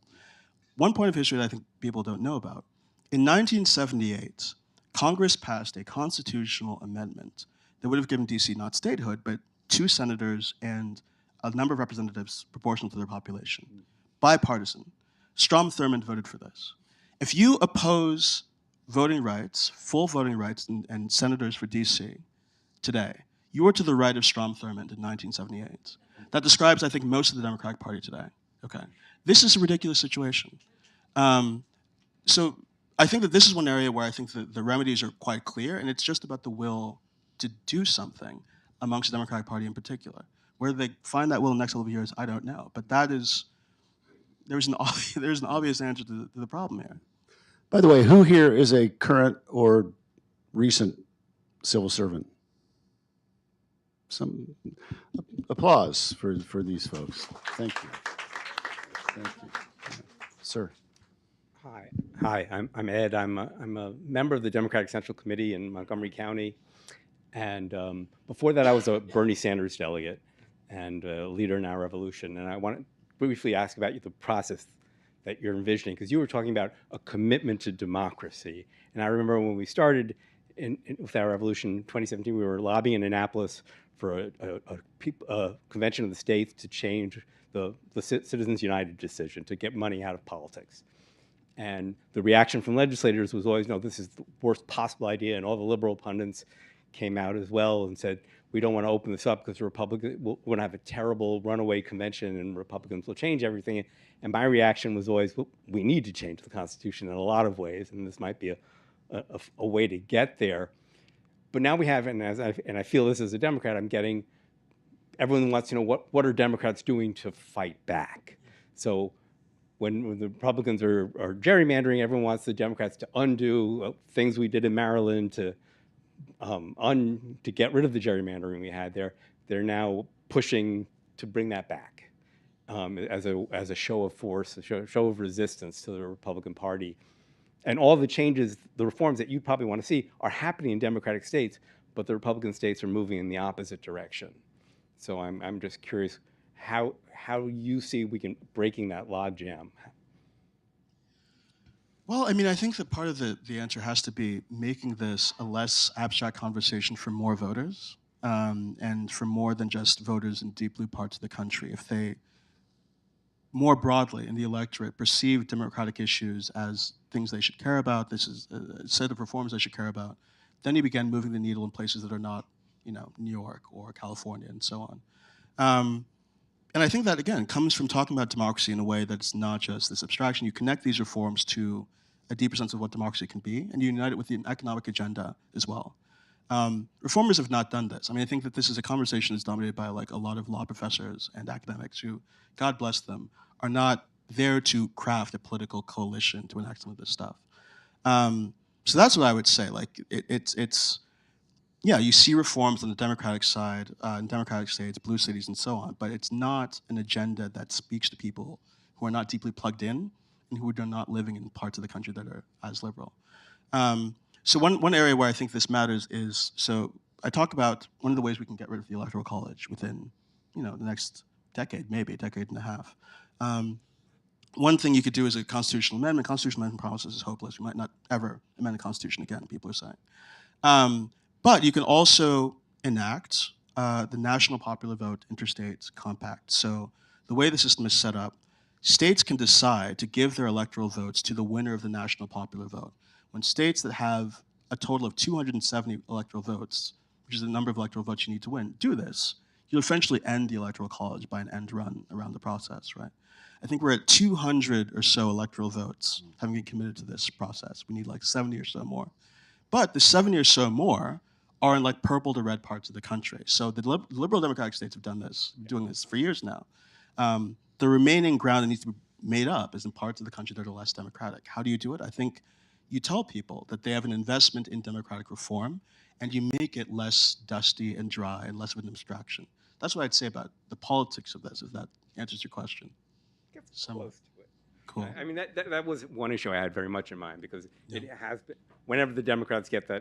One point of history that I think people don't know about. In 1978, Congress passed a constitutional amendment that would have given DC not statehood, but 2 senators and a number of representatives proportional to their population. Bipartisan. Strom Thurmond voted for this. If you oppose voting rights, full voting rights, and senators for DC today, you are to the right of Strom Thurmond in 1978. That describes, I think, most of the Democratic Party today. Okay, this is a ridiculous situation. So I think that this is one area where I think that the remedies are quite clear, and it's just about the will to do something amongst the Democratic Party in particular. Where they find that will in the next couple of years, I don't know. But that is, there's an obvious answer to the problem here. By the way, who here is a current or recent civil servant? Some applause for these folks. Thank you. Thank you. Sir. Hi. I'm Ed. I'm a member of the Democratic Central Committee in Montgomery County, and before that, I was a Bernie Sanders delegate and a leader in our revolution. And I want to briefly ask about the process that you're envisioning, because you were talking about a commitment to democracy. And I remember when we started with our revolution in 2017, we were lobbying in Annapolis for a convention of the states to change the Citizens United decision to get money out of politics. And the reaction from legislators was always, no, this is the worst possible idea. And all the liberal pundits came out as well and said, we don't want to open this up because the Republicans will going to have a terrible runaway convention and Republicans will change everything. And my reaction was always, well, we need to change the Constitution in a lot of ways, and this might be a way to get there. But now we have, and I feel this as a Democrat, I'm getting, everyone wants to know what are Democrats doing to fight back. So when the Republicans are gerrymandering, everyone wants the Democrats to undo things we did in Maryland to get rid of the gerrymandering we had there. They're now pushing to bring that back as a show of force, a show of resistance to the Republican Party. And all the changes, the reforms that you probably want to see are happening in Democratic states, but the Republican states are moving in the opposite direction. So I'm just curious how you see we can breaking that logjam. Well, I mean, I think that part of the answer has to be making this a less abstract conversation for more voters, and for more than just voters in deep blue parts of the country. If they, more broadly in the electorate, perceive democratic issues as things they should care about, this is a set of reforms they should care about, then you begin moving the needle in places that are not, New York or California and so on. And I think that, again, comes from talking about democracy in a way that's not just this abstraction. You connect these reforms to a deeper sense of what democracy can be, and you unite it with the economic agenda as well. Reformers have not done this. I mean, I think that this is a conversation that's dominated by a lot of law professors and academics who, God bless them, are not there to craft a political coalition to enact some of this stuff. So that's what I would say. Yeah, you see reforms on the Democratic side, in Democratic states, blue cities, and so on, but it's not an agenda that speaks to people who are not deeply plugged in and who are not living in parts of the country that are as liberal. So one area where I think this matters is, so I talk about one of the ways we can get rid of the Electoral College within, the next decade, maybe a decade and a half. One thing you could do is a constitutional amendment. Constitutional amendment process is hopeless. We might not ever amend the Constitution again, people are saying. But you can also enact the National Popular Vote Interstate Compact. So the way the system is set up, states can decide to give their electoral votes to the winner of the National Popular Vote. When states that have a total of 270 electoral votes, which is the number of electoral votes you need to win, do this, you'll eventually end the Electoral College by an end run around the process, right? I think we're at 200 or so electoral votes having been committed to this process. We need like 70 or so more. But the 70 or so more are in like purple to red parts of the country. So the liberal democratic states have done this, doing this for years now. The remaining ground that needs to be made up is in parts of the country that are less democratic. How do you do it? I think you tell people that they have an investment in democratic reform, and you make it less dusty and dry and less of an abstraction. That's what I'd say about the politics of this, if that answers your question. Close to it. Cool. I mean, that was one issue I had very much in mind, because it has been, whenever the Democrats get the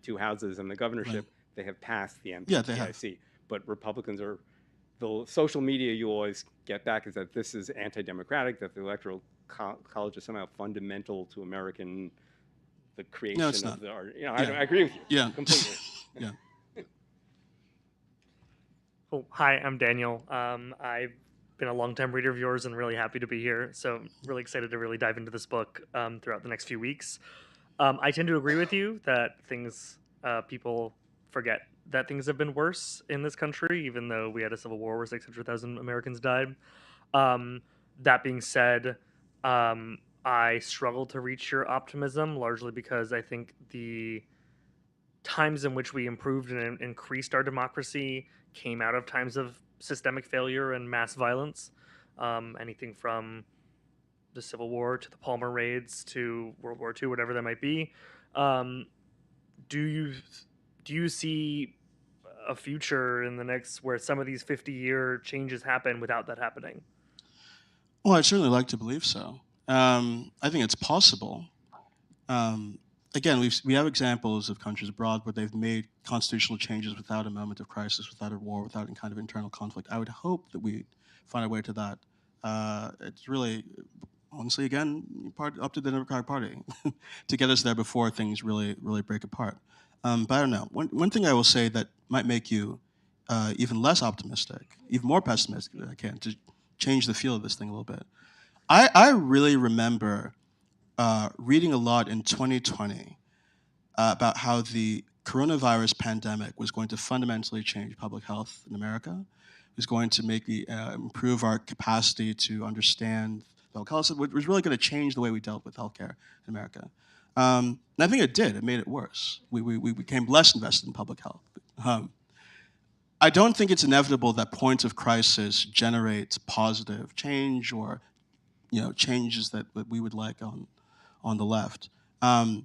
two houses and the governorship, they have passed the MPIC. Yeah, they have. But Republicans are, the social media you always get back is that this is anti-democratic, that the Electoral College is somehow fundamental to the creation No, it's of not. the art. I agree with you. Yeah. Completely. Yeah. Oh, hi, I'm Daniel. I've been a longtime reader of yours and really happy to be here. So I'm really excited to really dive into this book throughout the next few weeks. I tend to agree with you that people forget that things have been worse in this country, even though we had a civil war where 600,000 Americans died. That being said, I struggle to reach your optimism, largely because I think the times in which we improved and increased our democracy came out of times of systemic failure and mass violence. Anything from the Civil War to the Palmer raids to World War II, whatever that might be. Do you see a future in the next where some of these 50-year changes happen without that happening? Well, I'd certainly like to believe so. I think it's possible. Again, we have examples of countries abroad where they've made constitutional changes without a moment of crisis, without a war, without any kind of internal conflict. I would hope that we find a way to that. It's really, honestly, again, up to the Democratic Party to get us there before things really break apart. But I don't know. One thing I will say that might make you even less optimistic, even more pessimistic than I can, to change the feel of this thing a little bit. I really remember reading a lot in 2020 about how the coronavirus pandemic was going to fundamentally change public health in America. It was going to make improve our capacity to understand public health. It was really going to change the way we dealt with healthcare in America. And I think it did. It made it worse. We became less invested in public health. I don't think it's inevitable that points of crisis generate positive change or changes that we would like on the left. The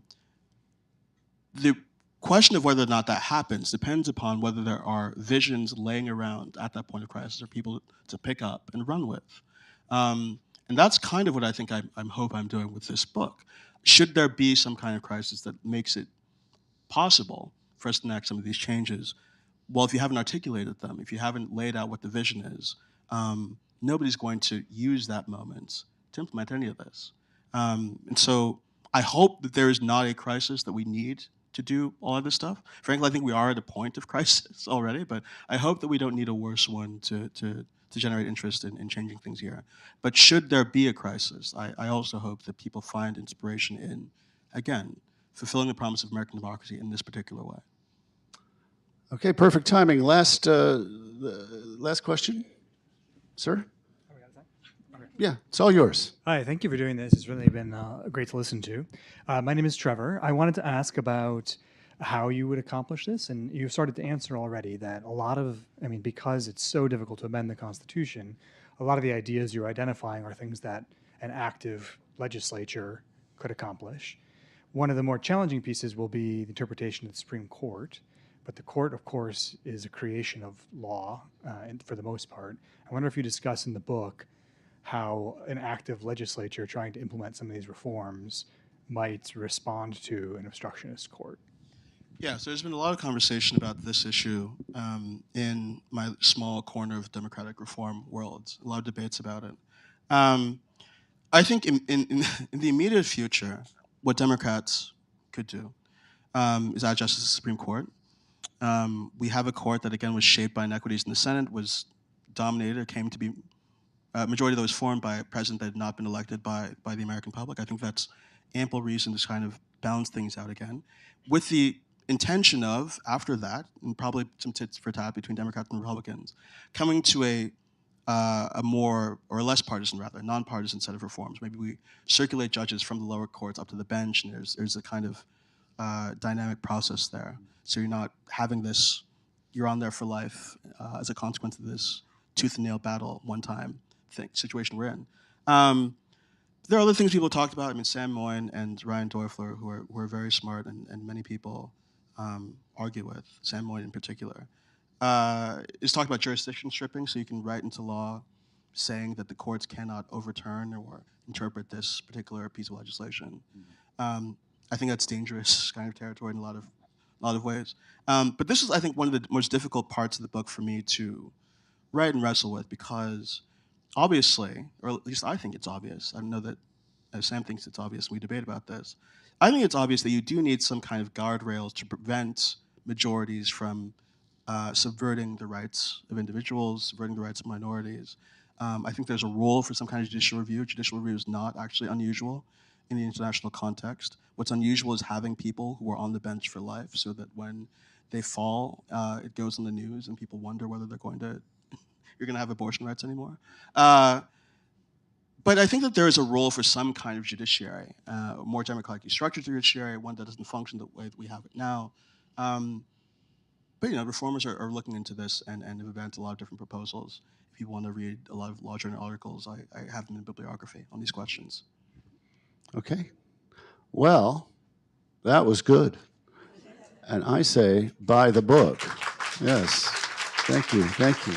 question of whether or not that happens depends upon whether there are visions laying around at that point of crisis or people to pick up and run with. And that's kind of what I think I hope I'm doing with this book. Should there be some kind of crisis that makes it possible for us to enact some of these changes, well, if you haven't articulated them, if you haven't laid out what the vision is, nobody's going to use that moment to implement any of this. And so I hope that there is not a crisis that we need to do all of this stuff. Frankly, I think we are at a point of crisis already, but I hope that we don't need a worse one to generate interest in changing things here. But should there be a crisis, I also hope that people find inspiration in, again, fulfilling the promise of American democracy in this particular way. Okay, perfect timing. Last question, sir? Yeah, it's all yours. Hi, thank you for doing this. It's really been great to listen to. My name is Trevor. I wanted to ask about how you would accomplish this, and you've started to answer already that because it's so difficult to amend the Constitution, a lot of the ideas you're identifying are things that an active legislature could accomplish. One of the more challenging pieces will be the interpretation of the Supreme Court, but the court, of course, is a creation of law, and for the most part. I wonder if you discuss in the book how an active legislature trying to implement some of these reforms might respond to an obstructionist court? Yeah, so there's been a lot of conversation about this issue in my small corner of democratic reform world. A lot of debates about it. I think in the immediate future, what Democrats could do is add justice to the Supreme Court. We have a court that, again, was shaped by inequities in the Senate, was dominated, or came to be, majority of that was formed by a president that had not been elected by the American public. I think that's ample reason to kind of balance things out again, with the intention of, after that, and probably some tits for tat between Democrats and Republicans, coming to a more, or less partisan rather, nonpartisan set of reforms. Maybe we circulate judges from the lower courts up to the bench, and there's a kind of dynamic process there. So you're not having this, you're on there for life as a consequence of this tooth and nail battle one time situation we're in. There are other things people talked about. I mean, Sam Moyn and Ryan Doerfler, who are very smart and many people argue with, Sam Moyn in particular, is talking about jurisdiction stripping, so you can write into law saying that the courts cannot overturn or interpret this particular piece of legislation. I think that's dangerous kind of territory in a lot of ways. But this is, I think, one of the most difficult parts of the book for me to write and wrestle with, because obviously, or at least I think it's obvious, I don't know that Sam thinks it's obvious, we debate about this, I think it's obvious that you do need some kind of guardrails to prevent majorities from subverting the rights of individuals, subverting the rights of minorities. I think there's a role for some kind of judicial review. Judicial review is not actually unusual in the international context. What's unusual is having people who are on the bench for life, so that when they fall, it goes in the news and people wonder whether you're going to have abortion rights anymore. But I think that there is a role for some kind of judiciary, a more democratically structured judiciary, one that doesn't function the way that we have it now. But reformers are looking into this and have advanced a lot of different proposals. If you want to read a lot of law journal articles, I have them in bibliography on these questions. Okay. Well, that was good. And I say, buy the book. Yes. Thank you. Thank you.